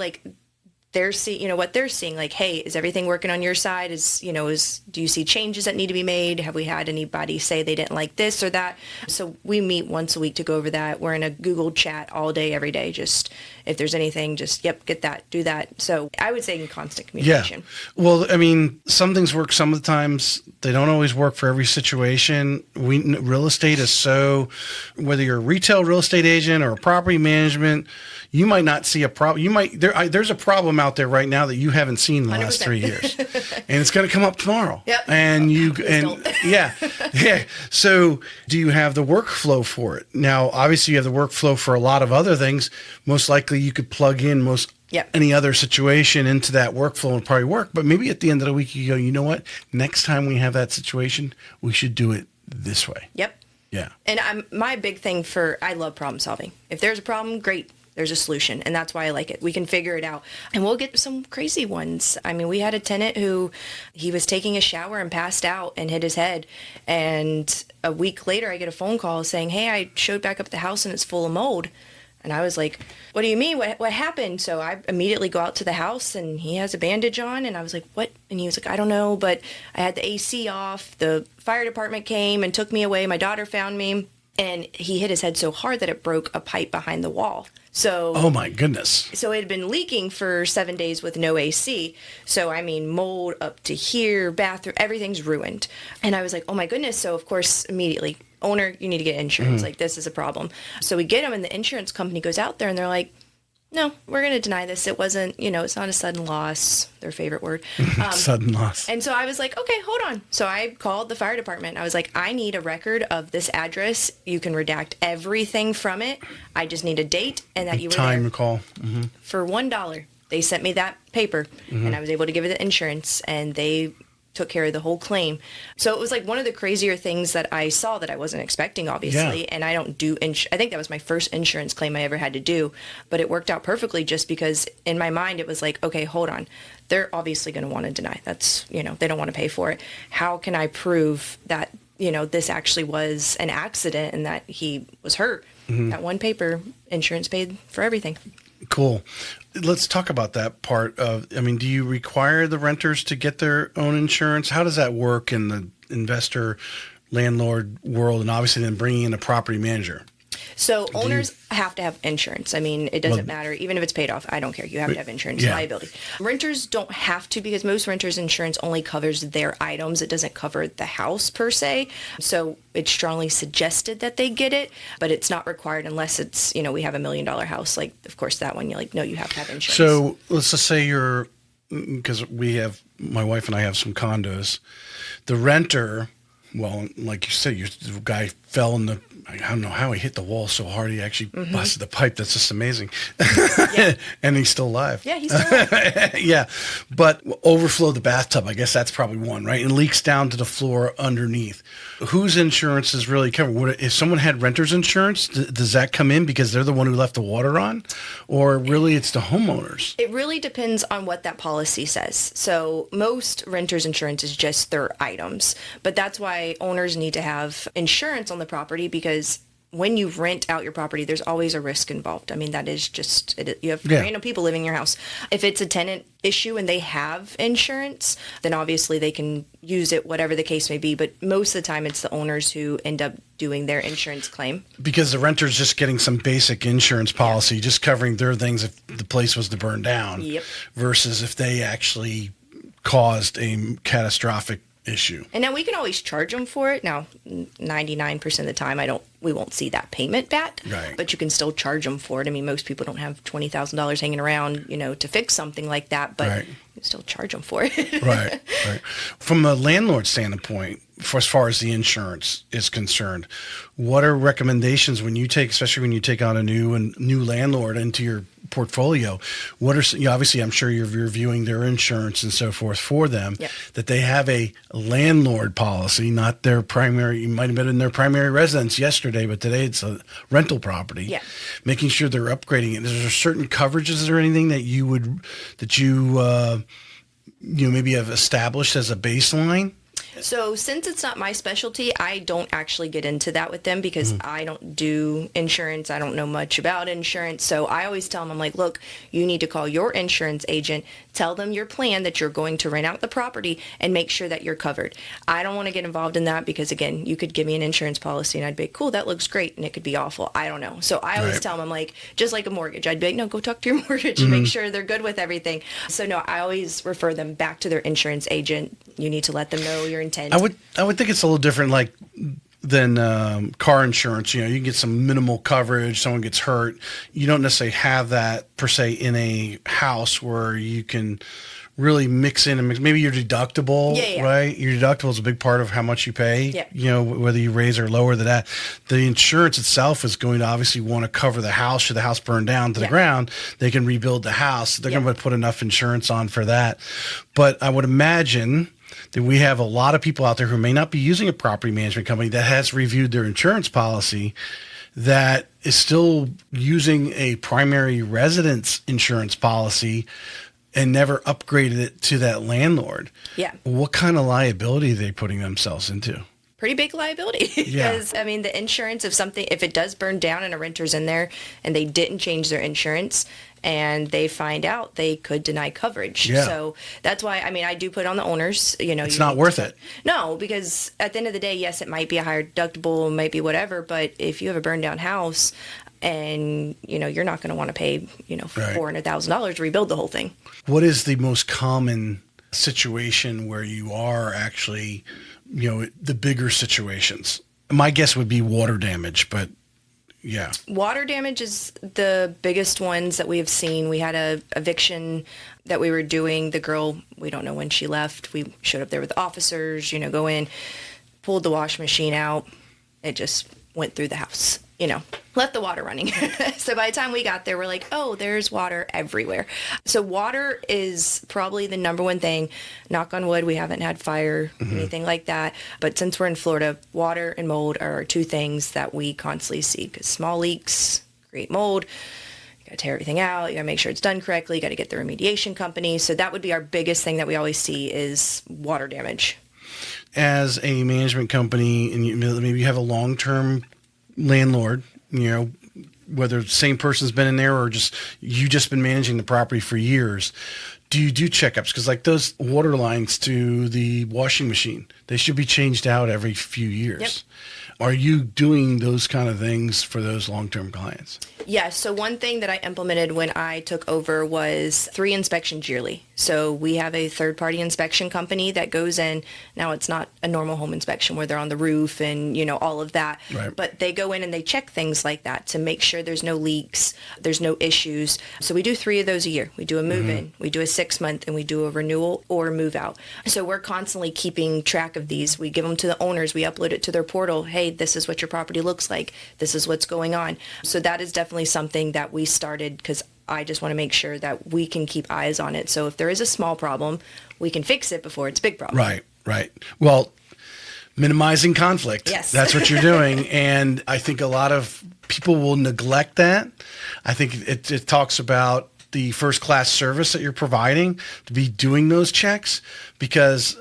S1: they're seeing, what they're seeing, hey, is everything working on your side? Do you see changes that need to be made? Have we had anybody say they didn't like this or that? So we meet once a week to go over that. We're in a Google chat all day, every day. Just if there's anything, get that, do that. So I would say in constant communication.
S2: Yeah. Well, some things work some of the times. They don't always work for every situation. Real estate is so, whether you're a retail real estate agent or a property management, you might not see a problem. There's a problem out there right now that you haven't seen in the
S1: 100%.
S2: last 3 years, and it's going to come up tomorrow.
S1: Yep.
S2: Yeah. So, do you have the workflow for it? Now, obviously, you have the workflow for a lot of other things. Most likely, you could plug in any other situation into that workflow and probably work. But maybe at the end of the week, you go, you know what? Next time we have that situation, we should do it this way.
S1: Yep.
S2: Yeah.
S1: And my big thing I love problem solving. If there's a problem, great. There's a solution, and that's why I like it. We can figure it out, and we'll get some crazy ones. We had a tenant who he was taking a shower and passed out and hit his head, and a week later I get a phone call saying, hey, I showed back up at the house and it's full of mold. And I was like, what do you mean? What happened? So I immediately go out to the house, and he has a bandage on, and I was like, what? And he was like, I don't know, but I had the AC off. The fire department came and took me away. My daughter found me, and he hit his head so hard that it broke a pipe behind the wall. So,
S2: oh my goodness.
S1: So it had been leaking for 7 days with no AC. So, mold up to here, bathroom, everything's ruined. And I was like, oh my goodness. So, of course, immediately, owner, you need to get insurance.
S2: Mm-hmm.
S1: This is a problem. So we get them, and the insurance company goes out there, and they're like, no, we're going to deny this. It wasn't, it's not a sudden loss, their favorite word.
S2: Sudden loss.
S1: And so I was like, okay, hold on. So I called the fire department. I was like, I need a record of this address. You can redact everything from it. I just need a date and that you were
S2: time
S1: there.
S2: Call.
S1: Mm-hmm. For $1. They sent me that paper, and I was able to give it the insurance, and they took care of the whole claim. So it was one of the crazier things that I saw that I wasn't expecting, obviously. Yeah. And I don't do, I think that was my first insurance claim I ever had to do, but it worked out perfectly just because in my mind it was like, okay, hold on. They're obviously going to want to deny. That's, they don't want to pay for it. How can I prove that, this actually was an accident and that he was hurt? Mm-hmm. That one paper, insurance paid for everything.
S2: Cool. Let's talk about that part of, do you require the renters to get their own insurance? How does that work in the investor landlord world, and obviously then bringing in a property manager?
S1: So owners have to have insurance. It doesn't matter. Even if it's paid off, I don't care. You have to have insurance, liability. Renters don't have to because most renters' insurance only covers their items. It doesn't cover the house per se. So it's strongly suggested that they get it, but it's not required unless it's, we have $1 million house. Of course, that one, no, you have to have insurance.
S2: So let's just say because my wife and I have some condos. The renter, well, like you said, the guy fell in I don't know how he hit the wall so hard he actually busted the pipe. That's just amazing. Yeah. And he's still alive.
S1: Yeah, he's still alive.
S2: Yeah. But overflow the bathtub, I guess that's probably one, right? And leaks down to the floor underneath. Whose insurance is really covered? If someone had renter's insurance, does that come in because they're the one who left the water on? Or really it's the homeowners?
S1: It really depends on what that policy says. So most renter's insurance is just their items. But that's why owners need to have insurance on the property because when you rent out your property, there's always a risk involved. I mean, that is just, you have
S2: Yeah.
S1: random people living in your house. If it's a tenant issue and they have insurance, then obviously they can use it, whatever the case may be. But most of the time, it's the owners who end up doing their insurance claim.
S2: Because the renter's just getting some basic insurance policy, just covering their things if the place was to burn down.
S1: Yep.
S2: Versus if they actually caused a catastrophic issue.
S1: And now we can always charge them for it. Now, 99% of the time, we won't see that payment back.
S2: Right.
S1: But you can still charge them for it. I mean, most people don't have $20,000 hanging around, to fix something like that, but
S2: Right.
S1: you can still charge them for it.
S2: Right. From a landlord standpoint, for as far as the insurance is concerned, what are recommendations especially when you take on a new landlord into your portfolio? What are obviously I'm sure you're reviewing their insurance and so forth for them.
S1: Yep.
S2: That they have a landlord policy, not their primary. You might have been in their primary residence yesterday, but today it's a rental property.
S1: Yeah.
S2: Making sure they're upgrading it. Is there certain coverages or anything that you maybe have established as a baseline?
S1: So since it's not my specialty, I don't actually get into that with them because I don't do insurance. I don't know much about insurance. So I always tell them, I'm like, look, you need to call your insurance agent, tell them your plan that you're going to rent out the property and make sure that you're covered. I don't want to get involved in that because, again, you could give me an insurance policy and I'd be, cool, that looks great. And it could be awful. I don't know. So I always tell them, I'm like, just like a mortgage. I'd be like, no, go talk to your mortgage and make sure they're good with everything. So no, I always refer them back to their insurance agent. You need to let them know your intent.
S2: I would think it's a little different, than car insurance. You can get some minimal coverage. Someone gets hurt. You don't necessarily have that per se in a house where you can really mix in and maybe your deductible, right? Your deductible is a big part of how much you pay.
S1: Yeah.
S2: Whether you raise or lower that. The insurance itself is going to obviously want to cover the house. Should the house burn down to the ground, they can rebuild the house. They're going to put enough insurance on for that. But I would imagine that we have a lot of people out there who may not be using a property management company that has reviewed their insurance policy that is still using a primary residence insurance policy and never upgraded it to that landlord.
S1: Yeah.
S2: What kind of liability are they putting themselves into?
S1: Pretty big liability because I mean the insurance if it does burn down and a renter's in there and they didn't change their insurance and they find out, they could deny coverage. So that's why, I mean, I do put on the owners,
S2: it's not worth it.
S1: No, because at the end of the day, yes, it might be a higher deductible, it might be whatever, but if you have a burned down house and, you're not going to want to pay, $400,000 to rebuild the whole thing.
S2: What is the most common situation where you are actually, the bigger situations? My guess would be water damage, but yeah.
S1: Water damage is the biggest ones that we have seen. We had a eviction that we were doing. The girl, we don't know when she left. We showed up there with officers, go in, pulled the wash machine out. It just went through the house, left the water running. So by the time we got there, we're like, oh, there's water everywhere. So water is probably the number one thing. Knock on wood, we haven't had fire, anything like that. But since we're in Florida, water and mold are two things that we constantly see because small leaks create mold. You got to tear everything out. You got to make sure it's done correctly. You got to get the remediation company. So that would be our biggest thing that we always see is water damage.
S2: As a management company, and maybe you have a long-term landlord, whether the same person's been in there or just been managing the property for years, do you do checkups? Because those water lines to the washing machine, they should be changed out every few years.
S1: Yep.
S2: Are you doing those kind of things for those long-term clients?
S1: Yeah, so one thing that I implemented when I took over was 3 inspections yearly. So we have a third-party inspection company that goes in. Now, it's not a normal home inspection where they're on the roof and, all of that.
S2: Right.
S1: But they go in and they check things like that to make sure there's no leaks, there's no issues. So we do 3 of those a year. We do a move-in, we do a 6-month, and we do a renewal or a move-out. So we're constantly keeping track of these. We give them to the owners. We upload it to their portal. Hey, this is what your property looks like. This is what's going on. So that is definitely something that we started because I just want to make sure that we can keep eyes on it. So if there is a small problem, we can fix it before it's a big problem.
S2: Right. Well, minimizing conflict.
S1: Yes.
S2: That's what you're doing. And I think a lot of people will neglect that. I think it talks about the first class service that you're providing to be doing those checks because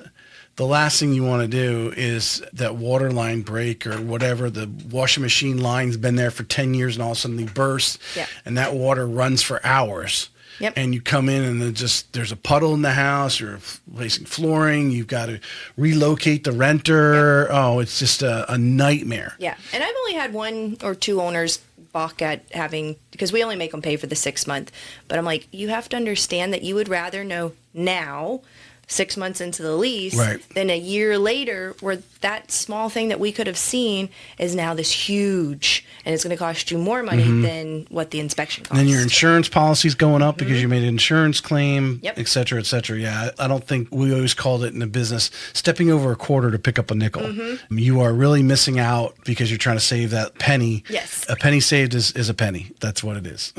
S2: the last thing you want to do is that water line break or whatever. The washing machine line's been there for 10 years and all of a sudden they burst, and that water runs for hours.
S1: Yep.
S2: And you come in and there's a puddle in the house, you're replacing flooring, you've got to relocate the renter. Yep. Oh, it's just a nightmare.
S1: Yeah. And I've only had 1 or 2 owners balk at having, because we only make them pay for the 6 month. But I'm like, you have to understand that you would rather know now, 6 months into the lease, than a year later where that small thing that we could have seen is now this huge, and it's going to cost you more money than what the inspection costs.
S2: And then your insurance policy's going up because you made an insurance claim, et cetera, et cetera. Yeah, I don't think we always called it in the business stepping over a quarter to pick up a nickel. You are really missing out because you're trying to save that penny.
S1: Yes.
S2: A penny saved is a penny. That's what it is.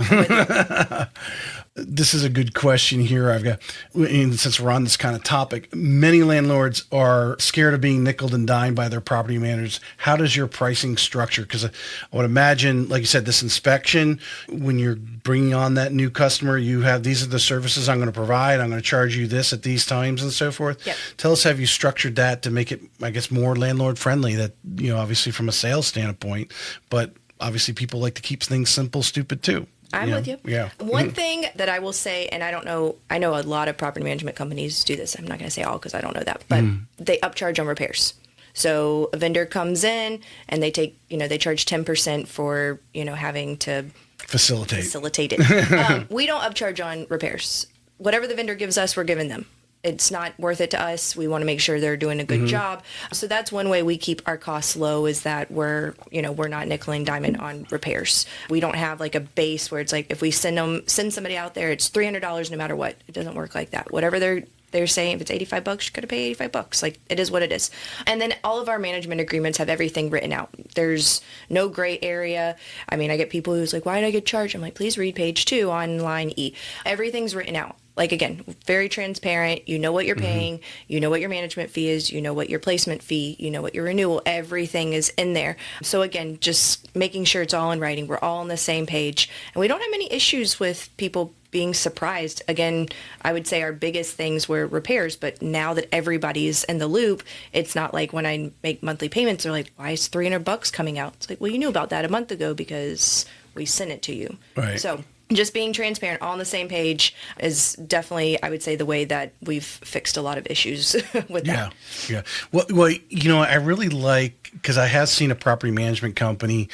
S2: This is a good question here. I've got, and since we're on this kind of topic, many landlords are scared of being nickeled and dimed by their property managers. How does your pricing structure? Because I would imagine, like you said, this inspection, when you're bringing on that new customer, you have, these are the services I'm going to provide. I'm going to charge you this at these times and so forth.
S1: Yep.
S2: Tell us, have you structured that to make it, I guess, more landlord friendly, that, obviously from a sales standpoint, but obviously people like to keep things simple, stupid too.
S1: I'm with you.
S2: Yeah.
S1: One thing that I will say, and I don't know, I know a lot of property management companies do this. I'm not going to say all because I don't know that, but they upcharge on repairs. So a vendor comes in and they take, they charge 10% for, having to facilitate it. We don't upcharge on repairs. Whatever the vendor gives us, we're giving them. It's not worth it to us. We want to make sure they're doing a good job. So that's one way we keep our costs low, is that we're not nickel and diming on repairs. We don't have like a base where it's like, if we send somebody out there, it's $300 no matter what. It doesn't work like that. Whatever they're saying, if it's $85, you got to pay $85. Like, it is what it is. And then all of our management agreements have everything written out. There's no gray area. I mean, I get people who's like, why did I get charged? I'm like, please read page 2 on line E. Everything's written out. Like, again, very transparent. You know what you're paying. You know what your management fee is. You know what your placement fee. You know what your renewal. Everything is in there. So, again, just making sure it's all in writing. We're all on the same page. And we don't have any issues with people being surprised. Again, I would say our biggest things were repairs. But now that everybody's in the loop, it's not like when I make monthly payments, they're like, why is $300 coming out? It's like, well, you knew about that a month ago because we sent it to you.
S2: Right.
S1: So just being transparent, all on the same page is definitely, I would say, the way that we've fixed a lot of issues with that.
S2: Yeah. Well, I really like, because I have seen a property management company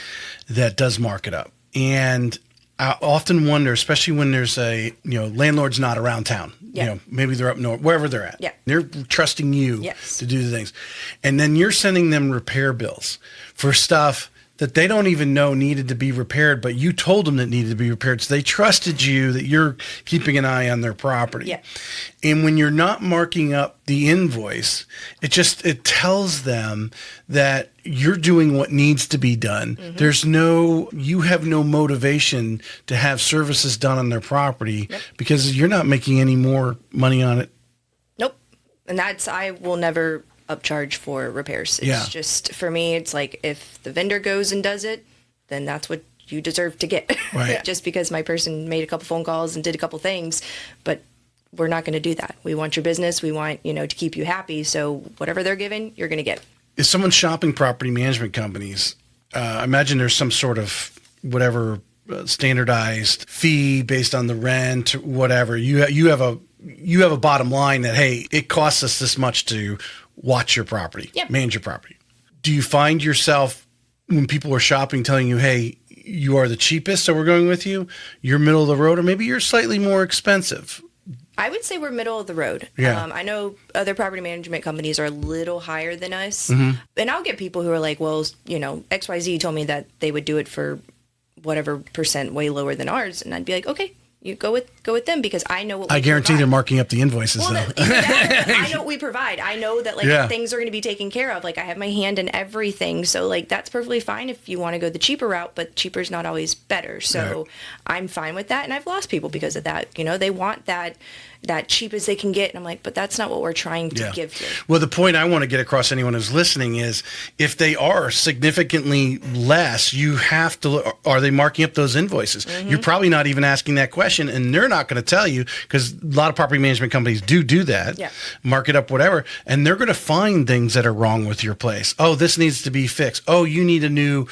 S2: that does mark it up. And I often wonder, especially when there's a, landlord's not around town, maybe they're up north, wherever they're at.
S1: Yeah.
S2: They're trusting you to do the things. And then you're sending them repair bills for stuff that they don't even know needed to be repaired, but you told them that needed to be repaired. So they trusted you that you're keeping an eye on their property.
S1: Yeah.
S2: And when you're not marking up the invoice, it tells them that you're doing what needs to be done. You have no motivation to have services done on their property because you're not making any more money on it.
S1: Nope. And I will never upcharge for repairs. It's just, for me, it's like, if the vendor goes and does it, then that's what you deserve to get.
S2: Right.
S1: Just because my person made a couple phone calls and did a couple things, but we're not going to do that. We want your business. We want, to keep you happy. So whatever they're giving, you're going to get.
S2: If someone's shopping property management companies, I imagine there's some sort of whatever standardized fee based on the rent, whatever. You have a bottom line that, hey, it costs us this much to watch your property, manage your property. Do you find yourself, when people are shopping, telling you, hey, you are the cheapest, so we're going with you, you're middle of the road, or maybe you're slightly more expensive?
S1: I would say we're middle of the road.
S2: Yeah.
S1: I know other property management companies are a little higher than us. And I'll get people who are like, well, XYZ told me that they would do it for whatever percent way lower than ours. And I'd be like, okay, you go with them, because I know what we
S2: I guarantee
S1: provide.
S2: they're marking up the invoices,
S1: well,
S2: though.
S1: I know what we provide. I know that things are going to be taken care of. Like, I have my hand in everything. So that's perfectly fine if you want to go the cheaper route, but cheaper is not always better. So I'm fine with that. And I've lost people because of that. They want that that cheap as they can get. And I'm like, but that's not what we're trying to give here.
S2: Well, the point I want to get across to anyone who's listening is if they are significantly less, you have to look, are they marking up those invoices? You're probably not even asking that question, and they're not going to tell you, because a lot of property management companies do that, mark it up, whatever, and they're going to find things that are wrong with your place. Oh, this needs to be fixed. Oh, the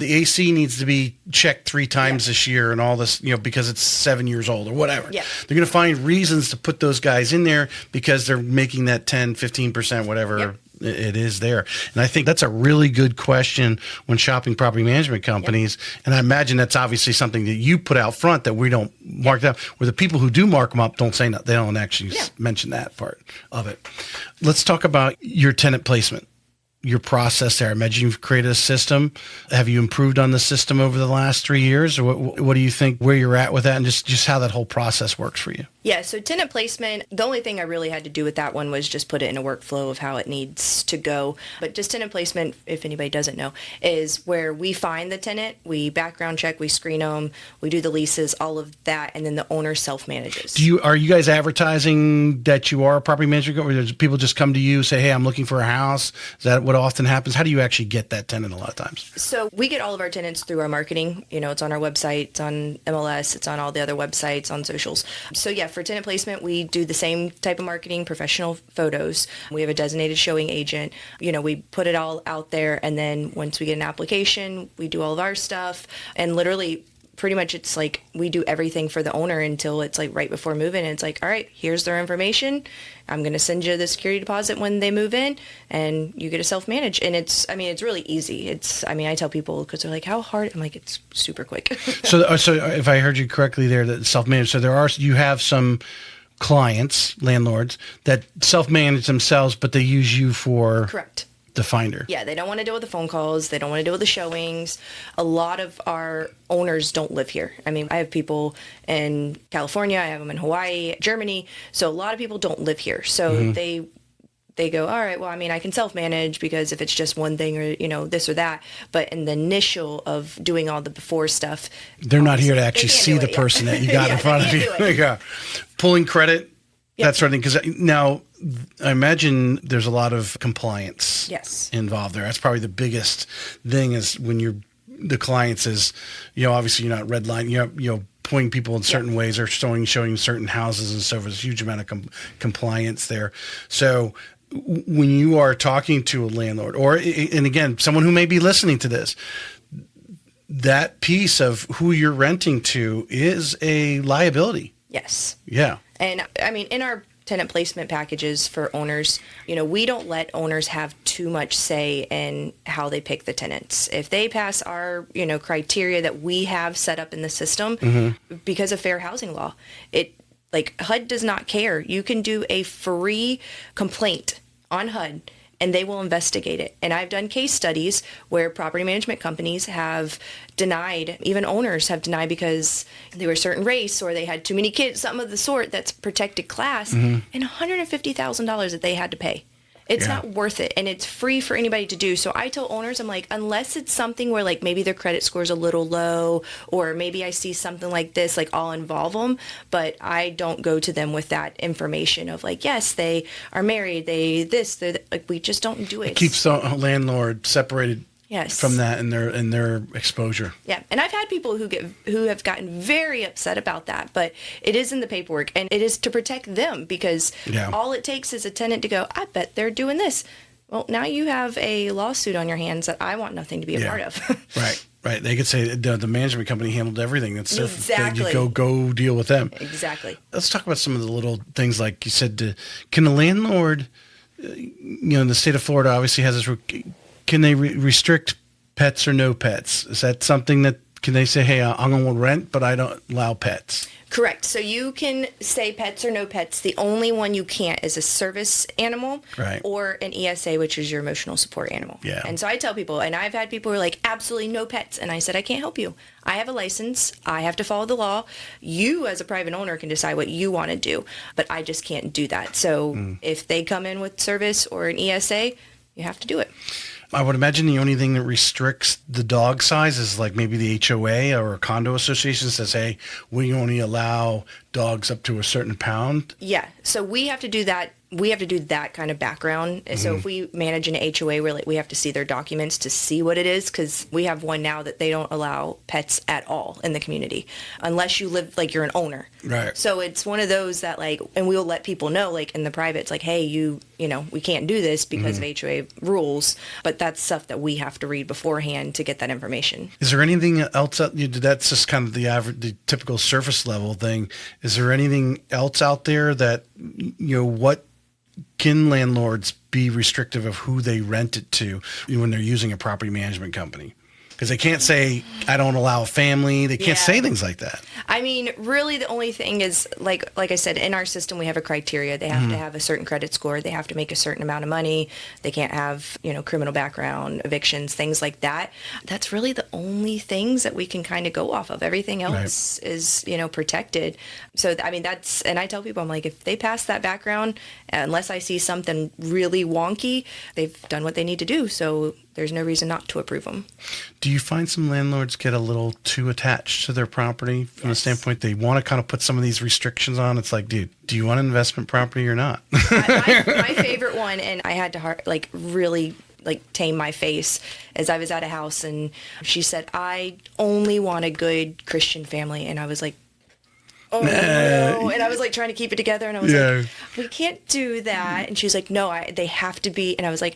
S2: AC needs to be checked 3 times this year and all this, because it's 7 years old or whatever. Yeah. They're going to find reasons to put those guys in there because they're making that 10, 15%, whatever it is there. And I think that's a really good question when shopping property management companies. And I imagine that's obviously something that you put out front that we don't mark down, where the people who do mark them up don't say that. They don't actually mention that part of it. Let's talk about your tenant placement. Your process there. I imagine you've created a system. Have you improved on the system over the last 3 years? Or what do you think where you're at with that, and just how that whole process works for you?
S1: Yeah, so tenant placement, the only thing I really had to do with that one was just put it in a workflow of how it needs to go. But just tenant placement, if anybody doesn't know, is where we find the tenant, we background check, we screen them, we do the leases, all of that, and then the owner self-manages.
S2: Are you guys advertising that you are a property management company, or do people just come to you, say, hey, I'm looking for a house? Is that what often happens? How do you actually get that tenant a lot of times?
S1: So we get all of our tenants through our marketing. It's on our website, it's on MLS, it's on all the other websites, on socials. So yeah, for tenant placement, we do the same type of marketing, professional photos. We have a designated showing agent. We put it all out there, and then once we get an application, we do all of our stuff, and literally pretty much it's like we do everything for the owner until it's like right before move-in, and it's like, all right, here's their information. I'm going to send you the security deposit when they move in, and you get to self-manage. And it's really easy. I tell people, because they're like, how hard? I'm like, it's super quick.
S2: So if I heard you correctly there, that self-manage, so you have some clients, landlords, that self-manage themselves, but they use you for...
S1: Correct.
S2: The finder.
S1: Yeah, they don't want to deal with the phone calls. They don't want to deal with the showings. A lot of our owners don't live here. I have people in California. I have them in Hawaii, Germany. So a lot of people don't live here. So they go, all right, well, I can self-manage because if it's just one thing or, this or that. But in the initial of doing all the before stuff.
S2: They're not here to actually see the person that you got in front of you. Yeah. Pulling credit. That sort of thing. Because now I imagine there's a lot of compliance involved there. That's probably the biggest thing is when the clients is, obviously you're not redlining, pointing people in certain ways or showing certain houses and so forth. There's a huge amount of compliance there. So when you are talking to a landlord and again, someone who may be listening to this, that piece of who you're renting to is a liability.
S1: Yes.
S2: Yeah.
S1: And in our tenant placement packages for owners, we don't let owners have too much say in how they pick the tenants. If they pass our, criteria that we have set up in the system because of fair housing law, HUD does not care. You can do a free complaint on HUD and they will investigate it. And I've done case studies where property management companies have denied, even owners have denied because they were a certain race or they had too many kids, something of the sort that's protected class, and $150,000 that they had to pay. It's not worth it, and it's free for anybody to do. So I tell owners, I'm like, unless it's something where maybe their credit score is a little low, or maybe I see something like this, I'll involve them, but I don't go to them with that information of yes, they are married, we just don't do it.
S2: It keeps the landlord separated. Yes. From that and their exposure.
S1: Yeah, and I've had people who have gotten very upset about that, but it is in the paperwork, and it is to protect them because all it takes is a tenant to go, I bet they're doing this. Well, now you have a lawsuit on your hands that I want nothing to be a part of.
S2: Right. They could say the management company handled everything. That's
S1: exactly.
S2: You go deal with them.
S1: Exactly.
S2: Let's talk about some of the little things like you said. Can the landlord, the state of Florida obviously has this. Can they restrict pets or no pets? Is that something that, can they say, hey, I'm going to rent, but I don't allow pets?
S1: Correct. So you can say pets or no pets. The only one you can't is a service animal or an ESA, which is your emotional support animal. Yeah. And so I tell people, and I've had people who are like, absolutely no pets. And I said, I can't help you. I have a license. I have to follow the law. You as a private owner can decide what you want to do, but I just can't do that. So if they come in with service or an ESA, you have to do it.
S2: I would imagine the only thing that restricts the dog size is like maybe the HOA or a condo association says, hey, we only allow dogs up to a certain pound.
S1: Yeah. So we have to do that. We have to do that kind of background. So if we manage an HOA, we have to see their documents to see what it is, because we have one now that they don't allow pets at all in the community unless you live like you're an owner.
S2: Right.
S1: So it's one of those that like, and we'll let people know like in the privates, like, hey, you know, we can't do this because of HOA rules, but that's stuff that we have to read beforehand to get that information.
S2: Is there anything else that's just kind of the typical surface level thing? Is there anything else out there that, what can landlords be restrictive of who they rent it to when they're using a property management company? Because they can't say, I don't allow a family. They can't say things like that.
S1: I mean, really the only thing is, like I said, in our system, we have a criteria. They have to have a certain credit score. They have to make a certain amount of money. They can't have, criminal background, evictions, things like that. That's really the only things that we can kind of go off of. Everything else is, protected. So, I mean, and I tell people, I'm like, if they pass that background, unless I see something really wonky, they've done what they need to do. So there's no reason not to approve them.
S2: Do you find some landlords get a little too attached to their property from the standpoint they want to kind of put some of these restrictions on? It's like, dude, do you want an investment property or not?
S1: my favorite one, and I had to really tame my face, as I was at a house and she said, I only want a good Christian family. And I was like, oh no. And I was like trying to keep it together, and I was like, we can't do that. And she was like, no, they have to be. And I was like,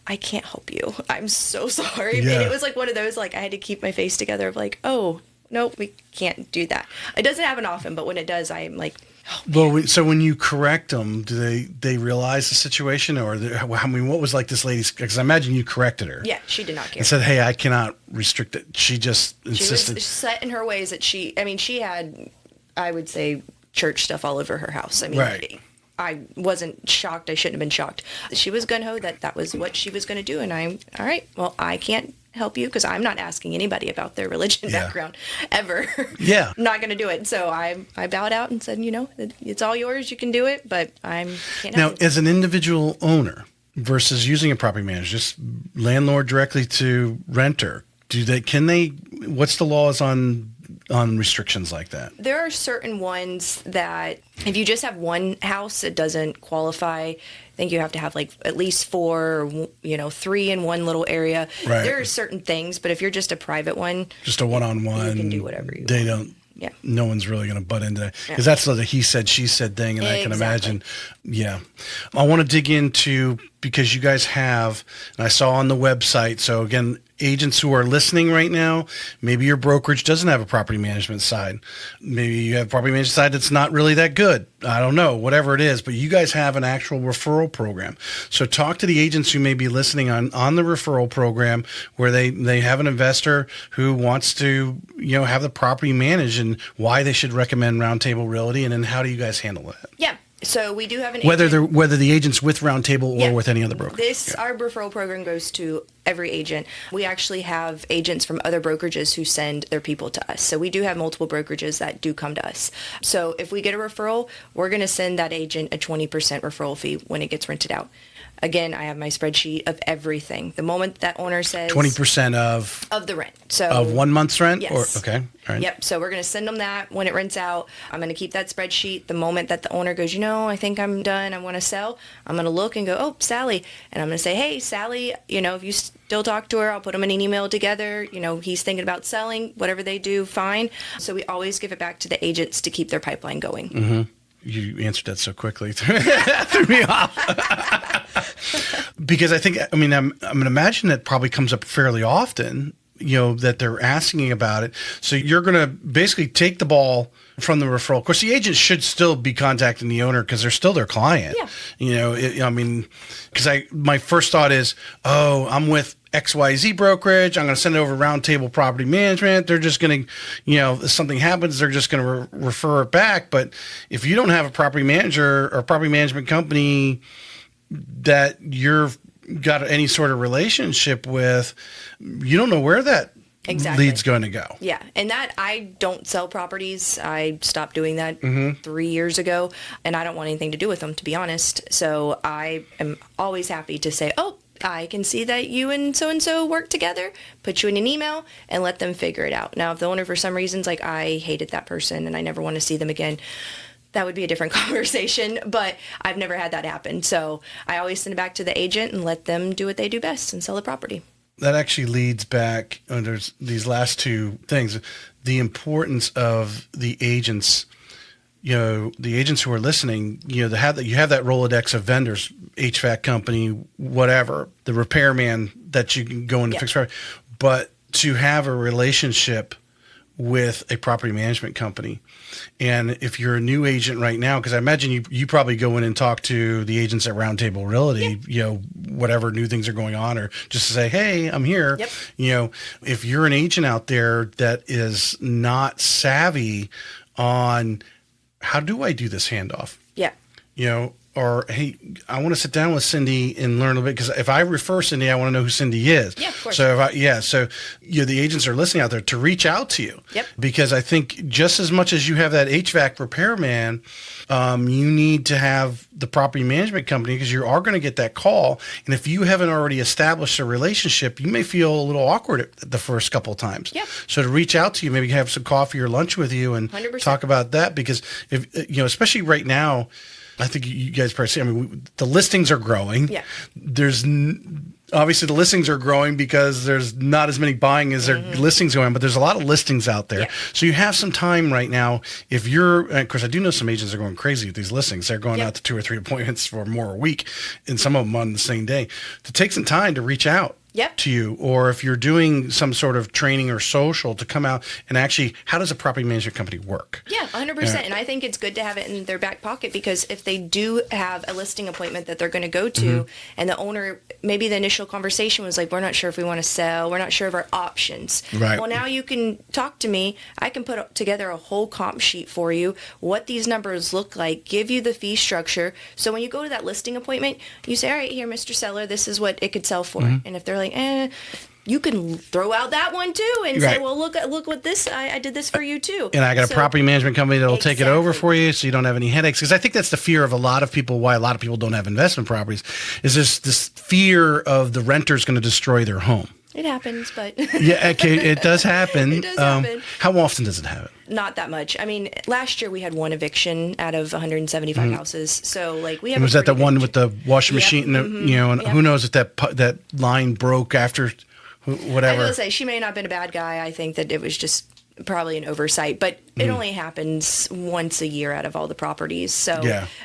S1: I can't help you. I'm so sorry. And it was like one of those, like I had to keep my face together of like, oh no, we can't do that. It doesn't happen often, but when it does, I'm like, oh,
S2: well, so when you correct them, do they realize the situation, or what was like this lady's? Because I imagine you corrected her.
S1: Yeah, she did not care.
S2: And said, "Hey, I cannot restrict it." She just insisted.
S1: She was set in her ways that she had, I would say, church stuff all over her house. I mean, I wasn't shocked. I shouldn't have been shocked. She was gun-ho that was what she was going to do, and I'm all right. Well, I can't help you because I'm not asking anybody about their religion background ever. Yeah. I'm not going to do it. So I bowed out and said, it's all yours. You can do it, but I can't help you.
S2: Now, as an individual owner versus using a property manager, just landlord directly to renter, what's the laws on restrictions like that?
S1: There are certain ones that if you just have one house, it doesn't qualify. I think you have to have like at least 4, 3 in one little area. Right. There are certain things, but if you're just a private one,
S2: just a one-on-one,
S1: you can do whatever you want.
S2: They don't. Yeah. No one's really going to butt into that because that's the he said, she said thing. And I can imagine. Yeah. I want to dig into, because you guys have, and I saw on the website. So again, agents who are listening right now, maybe your brokerage doesn't have a property management side. Maybe you have a property management side that's not really that good. I don't know, whatever it is, but you guys have an actual referral program. So talk to the agents who may be listening on the referral program where they have an investor who wants to, have the property managed, and why they should recommend Roundtable Realty, and then how do you guys handle that?
S1: Yeah. So we do have an agent.
S2: Whether the agent's with Roundtable or with any other broker.
S1: Our referral program goes to every agent. We actually have agents from other brokerages who send their people to us. So we do have multiple brokerages that do come to us. So if we get a referral, we're going to send that agent a 20% referral fee when it gets rented out. Again, I have my spreadsheet of everything. The moment that owner says
S2: 20% of
S1: the rent, so
S2: of 1 month's rent,
S1: yes.
S2: Okay, all right.
S1: Yep. So we're going to send them that when it rents out. I'm going to keep that spreadsheet. The moment that the owner goes, I think I'm done, I want to sell, I'm going to look and go, oh, Sally, and I'm going to say, hey, Sally, if you still talk to her, I'll put them in an email together. He's thinking about selling. Whatever they do, fine. So we always give it back to the agents to keep their pipeline going.
S2: Mm-hmm. You answered that so quickly. Threw me off. Because I'm going to imagine that probably comes up fairly often, that they're asking about it. So you're going to basically take the ball from the referral. Of course, the agent should still be contacting the owner because they're still their client. Yeah. Because my first thought is, I'm with XYZ brokerage. I'm going to send it over Roundtable Property Management. They're just going to, if something happens, they're just going to refer it back. But if you don't have a property manager or property management company that you've got any sort of relationship with, you don't know where that lead's going to go.
S1: Yeah. And that, I don't sell properties. I stopped doing that 3 years ago, and I don't want anything to do with them, to be honest. So I am always happy to say, oh, I can see that you and so work together, put you in an email and let them figure it out. Now, if the owner for some reason's like, I hated that person and I never want to see them again, that would be a different conversation, but I've never had that happen. So I always send it back to the agent and let them do what they do best and sell the property.
S2: That actually leads back under these last two things, the importance of the agents. The agents who are listening, you have that Rolodex of vendors, HVAC company, whatever, the repairman that you can go into fix property, but to have a relationship with a property management company. And if you're a new agent right now, because I imagine you probably go in and talk to the agents at Roundtable Realty, whatever new things are going on, or just to say, hey, I'm here.
S1: Yep.
S2: If you're an agent out there that is not savvy on how do I do this handoff?
S1: Yeah.
S2: Or, hey, I want to sit down with Cindy and learn a bit, because if I refer Cindy, I want to know who Cindy is.
S1: Yeah, of course.
S2: So, the agents are listening out there to reach out to you.
S1: Yep.
S2: Because I think just as much as you have that HVAC repairman, you need to have the property management company, because you are going to get that call. And if you haven't already established a relationship, you may feel a little awkward the first couple of times.
S1: Yep.
S2: So to reach out to you, maybe have some coffee or lunch with you and
S1: 100%.
S2: talk about that, because if especially right now, I think you guys probably see, the listings are growing.
S1: Yeah.
S2: Obviously the listings are growing because there's not as many buying as there are listings going on, but there's a lot of listings out there.
S1: Yeah.
S2: So you have some time right now. If you're, and of course, I do know some agents are going crazy with these listings. They're going out to 2 or 3 appointments for more a week, and some of them on the same day. To take some time to reach out to you, or if you're doing some sort of training or social, to come out and actually, how does a property management company work?
S1: Yeah, 100%. And I think it's good to have it in their back pocket, because if they do have a listing appointment that they're going to go to, and the owner, maybe the initial conversation was like, we're not sure if we want to sell, we're not sure of our options.
S2: Right.
S1: Well, now you can talk to me. I can put together a whole comp sheet for you, what these numbers look like, give you the fee structure. So when you go to that listing appointment, you say, all right, here, Mr. Seller, this is what it could sell for. And if they're like, you can throw out that one too and say, well, look what this, I did this for you too.
S2: And I got a property management company that'll take it over for you, so you don't have any headaches. Because I think that's the fear of a lot of people, why a lot of people don't have investment properties, is this fear of the renter's going to destroy their home.
S1: It happens, but...
S2: Yeah, okay, it does happen.
S1: It does happen.
S2: How often does it happen?
S1: Not that much. I mean, last year we had one eviction out of 175 houses. So, we have.
S2: Was that the one with the washing machine? And and who knows if that line broke after whatever.
S1: I will say, she may not have been a bad guy. I think that it was just probably an oversight, but it only happens once a year out of all the properties. So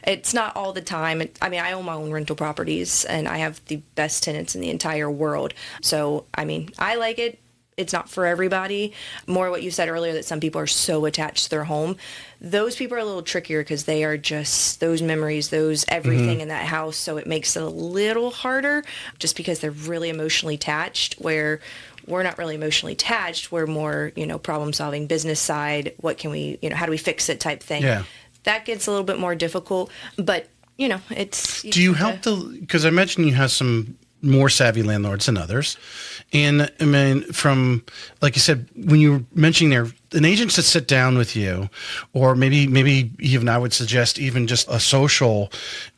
S1: it's not all the time. I own my own rental properties, and I have the best tenants in the entire world. So, I like it. It's not for everybody. More what you said earlier, that some people are so attached to their home. Those people are a little trickier, because they are just those memories, those everything in that house. So it makes it a little harder, just because they're really emotionally attached, where we're not really emotionally attached. We're more, problem solving, business side. What can we, how do we fix it type thing. Yeah. That gets a little bit more difficult, but it's.
S2: Do you help because I mentioned you have some more savvy landlords than others. And from, like you said, when you were mentioning there, an agent to sit down with you, or maybe even I would suggest even just a social,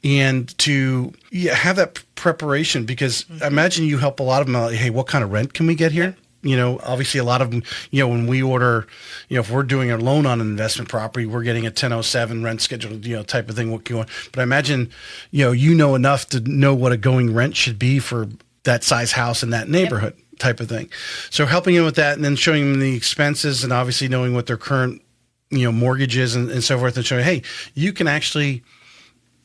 S2: and to have that preparation, because I imagine you help a lot of them out. Hey, what kind of rent can we get here? Obviously a lot of them, when we order, if we're doing a loan on an investment property, we're getting a 1007 rent schedule, type of thing. But I imagine, enough to know what a going rent should be for that size house in that neighborhood type of thing. So helping them with that, and then showing them the expenses, and obviously knowing what their current, mortgage is and so forth, and showing, hey, you can actually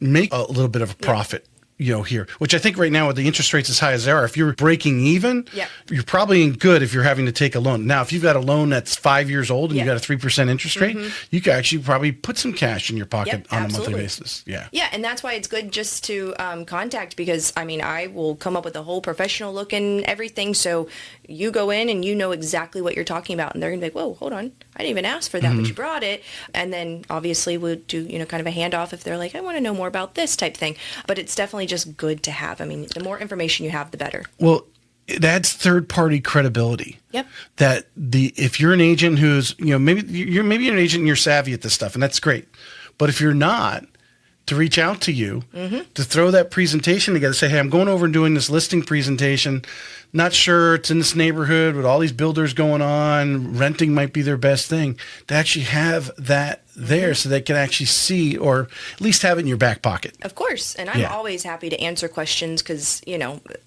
S2: make a little bit of a profit. Here, which I think right now with the interest rates as high as they are, if you're breaking even, you're probably in good if you're having to take a loan. Now, if you've got a loan that's 5 years old and you got a 3% interest rate, you can actually probably put some cash in your pocket on a monthly basis.
S1: Yeah, and that's why it's good just to contact, because I will come up with a whole professional look and everything. So you go in and you know exactly what you're talking about, and they're gonna be like, whoa, hold on, I didn't even ask for that, but you brought it. And then obviously we'll do kind of a handoff if they're like, I want to know more about this type thing. But it's definitely just good to have. The more information you have, the better.
S2: Well, it adds third-party credibility.
S1: Yep.
S2: That if you're an agent who's, maybe you're an agent and you're savvy at this stuff, and that's great. But if you're not, to reach out to you, to throw that presentation together, say, hey, I'm going over and doing this listing presentation. Not sure it's in this neighborhood with all these builders going on. Renting might be their best thing. To actually have that there so they can actually see, or at least have it in your back pocket.
S1: Of course. And I'm always happy to answer questions because,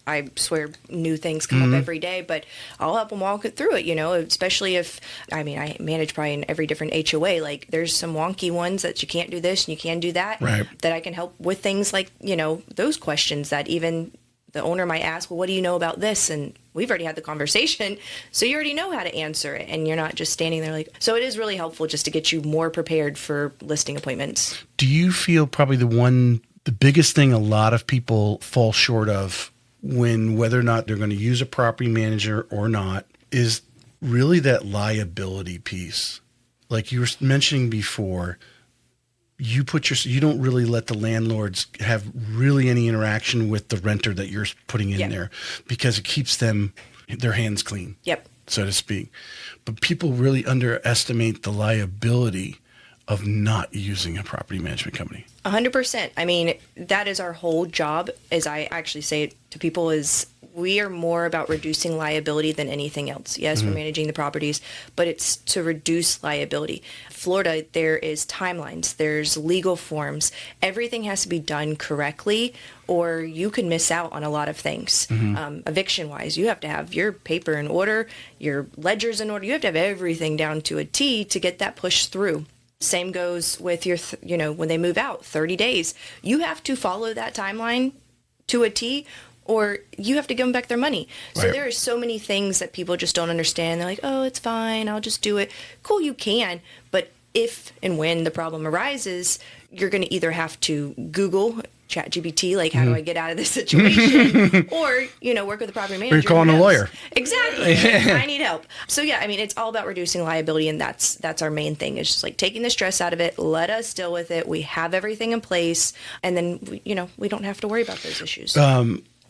S1: I swear new things come up every day, but I'll help them walk it through it, especially if, I manage probably in every different HOA. Like there's some wonky ones that you can't do this and you can do that, that I can help with things like, those questions that even the owner might ask, well, what do you know about this? And we've already had the conversation, so you already know how to answer it, and you're not just standing there like... So it is really helpful just to get you more prepared for listing appointments.
S2: Do you feel probably the biggest thing a lot of people fall short of when whether or not they're going to use a property manager or not is really that liability piece? Like you were mentioning before, you don't really let the landlords have really any interaction with the renter that you're putting in there because it keeps their hands clean, so to speak. But people really underestimate the liability of not using a property management company.
S1: 100%. That is our whole job, as I actually say it to people, is we are more about reducing liability than anything else. Yes, we're managing the properties, but it's to reduce liability. Florida, there is timelines, there's legal forms. Everything has to be done correctly, or you can miss out on a lot of things. Eviction-wise, you have to have your paper in order, your ledgers in order. You have to have everything down to a T to get that pushed through. Same goes with your, when they move out, 30 days. You have to follow that timeline to a T, or you have to give them back their money. So there are so many things that people just don't understand. They're like, oh, it's fine, I'll just do it. Cool, you can, but if and when the problem arises, you're going to either have to Google ChatGPT, like, how do I get out of this situation? Or, work with a property manager.
S2: Or you're calling a lawyer.
S1: Exactly. I need help. So, it's all about reducing liability, and that's our main thing. It's just like taking the stress out of it. Let us deal with it. We have everything in place, and then, we don't have to worry about those issues.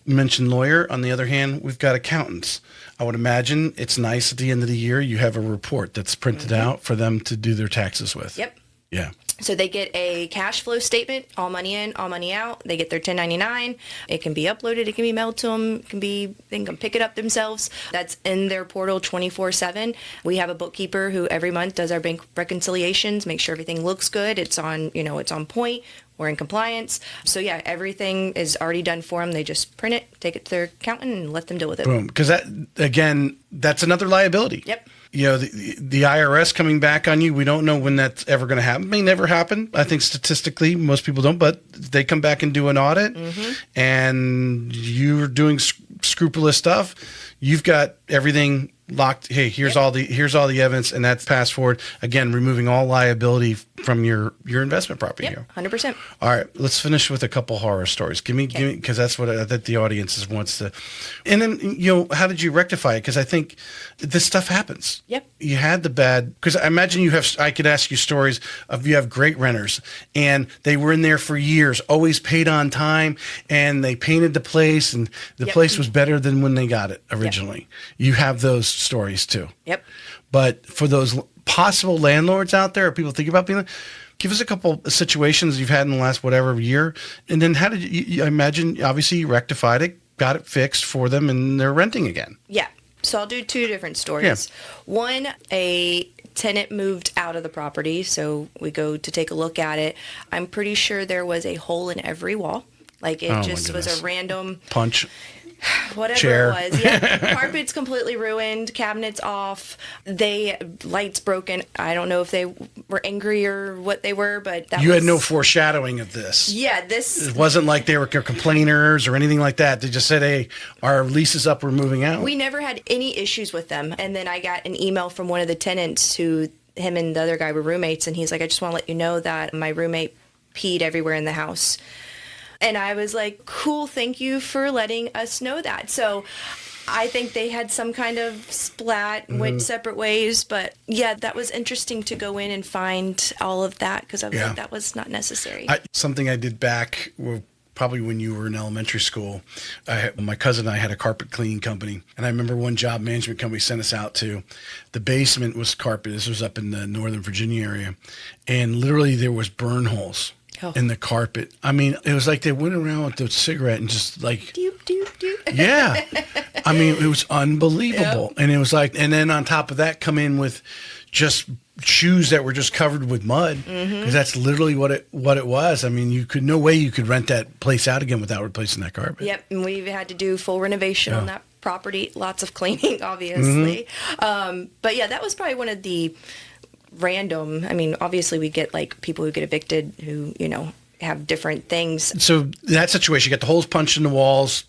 S2: You mentioned lawyer. On the other hand, we've got accountants. I would imagine it's nice at the end of the year you have a report that's printed out for them to do their taxes with.
S1: Yep.
S2: Yeah.
S1: So they get a cash flow statement, all money in, all money out. They get their 1099. It can be uploaded. It can be mailed to them. They can pick it up themselves. That's in their portal 24/7. We have a bookkeeper who every month does our bank reconciliations, make sure everything looks good. It's on, it's on point. We're in compliance. So everything is already done for them. They just print it, take it to their accountant, and let them deal with it.
S2: Boom. Because that's another liability.
S1: Yep.
S2: The IRS coming back on you, we don't know when that's ever going to happen. It may never happen. I think statistically, most people don't, but they come back and do an audit and you're doing scrupulous stuff. You've got everything locked. Hey, here's all the evidence, and that's passed forward. Again, removing all liability from your investment property here.
S1: 100%.
S2: All right, let's finish with a couple horror stories. Give me, because that's what I think the audience wants to. And then, how did you rectify it? Because I think this stuff happens.
S1: Yep.
S2: You had the bad, because I imagine I could ask you stories of you have great renters, and they were in there for years, always paid on time, and they painted the place, and the place was better than when they got it originally. You have those stories too. Yep. But for those possible landlords out there, or people thinking about being, give us a couple of situations you've had in the last whatever year, and then how did you I imagine obviously you rectified it, got it fixed for them, and they're renting again.
S1: Yeah. So I'll do two different stories. Yeah. One, a tenant moved out of the property, so we go to take a look at it. I'm pretty sure there was a hole in every wall. Like it just was a random
S2: punch.
S1: Whatever
S2: chair.
S1: It was. Yeah. Carpet's completely ruined, cabinets off, lights broken. I don't know if they were angry or what they were, but
S2: you had no foreshadowing of this.
S1: Yeah,
S2: it wasn't like they were complainers or anything like that. They just said, hey, our lease is up, we're moving out.
S1: We never had any issues with them. And then I got an email from one of the tenants who him and the other guy were roommates, and he's like, I just want to let you know that my roommate peed everywhere in the house. And I was like, cool, thank you for letting us know that. So I think they had some kind of splat, went separate ways. But yeah, that was interesting to go in and find all of that because I was like, that was not necessary.
S2: Something I did back, probably when you were in elementary school, my cousin and I had a carpet cleaning company. And I remember one job management company sent us out to, the basement was carpet. This was up in the Northern Virginia area. And literally there was burn holes.
S1: Oh.
S2: in the carpet. I mean, it was like they went around with the cigarette and just like,
S1: Doop, doop, doop.
S2: yeah. I mean, it was unbelievable.
S1: Yep.
S2: And it was like, and then on top of that, come in with just shoes that were just covered with mud, because that's literally what it was. I mean, no way you could rent that place out again without replacing that carpet.
S1: Yep, and we've had to do full renovation on that property. Lots of cleaning, obviously. But yeah, that was probably one of the random. I mean, obviously we get like people who get evicted who have different things.
S2: So that situation, you got the holes punched in the walls.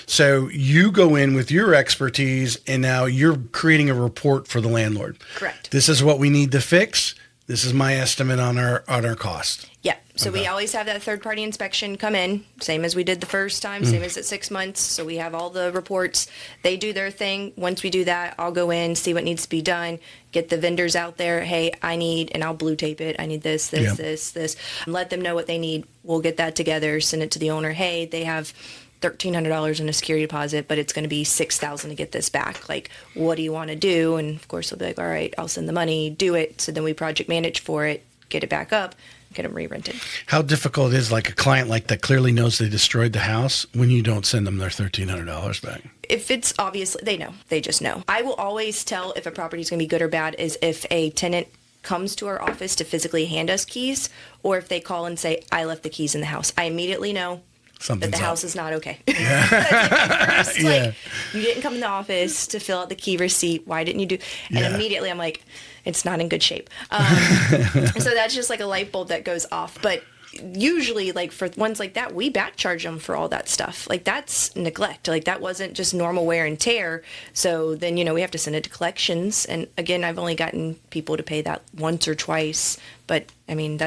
S2: So you go in with your expertise, and now you're creating a report for the landlord.
S1: Correct.
S2: This is what we need to fix. This is my estimate on our cost.
S1: Yeah. So we always have that third-party inspection come in, same as we did the first time, same as at 6 months. So we have all the reports. They do their thing. Once we do that, I'll go in, see what needs to be done, get the vendors out there. Hey, and I'll blue tape it. I need this, this. Let them know what they need. We'll get that together, send it to the owner. Hey, they have $1,300 in a security deposit, but it's going to be $6,000 to get this back. Like, what do you want to do? And of course, they'll be like, all right, I'll send the money, do it. So then we project manage for it, get it back up, get them re-rented.
S2: How difficult is like a client like that clearly knows they destroyed the house when you don't send them their $1,300 back?
S1: If it's obviously, they know. They just know. I will always tell if a property is going to be good or bad is if a tenant comes to our office to physically hand us keys, or if they call and say, I left the keys in the house. I immediately know that the house is not okay. Yeah. First, you didn't come in the office to fill out the key receipt. Why didn't you do? And immediately I'm like, it's not in good shape. So that's just like a light bulb that goes off. But usually, like for ones like that, we back charge them for all that stuff. Like that's neglect. Like that wasn't just normal wear and tear. So then, we have to send it to collections. And again, I've only gotten people to pay that once or twice. But I mean,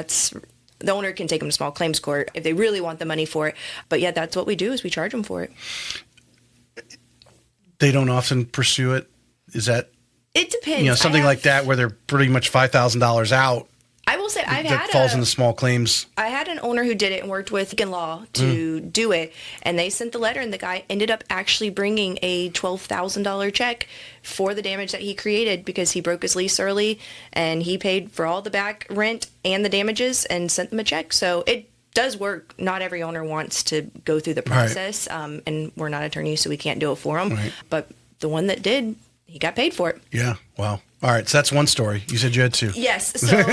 S1: the owner can take them to small claims court if they really want the money for it. But yeah, that's what we do is we charge them for it.
S2: They don't often pursue it. Is that?
S1: It depends.
S2: Something like that where they're pretty much $5,000 out.
S1: I will say
S2: that falls into small claims.
S1: I had an owner who did it and worked with law to do it, and they sent the letter, and the guy ended up actually bringing a $12,000 check for the damage that he created because he broke his lease early, and he paid for all the back rent and the damages and sent them a check. So it does work. Not every owner wants to go through the process, and we're not attorneys, so we can't do it for them. Right. But the one that did, he got paid for it.
S2: Yeah. Wow. All right. So that's one story. You said you had two.
S1: Yes. So,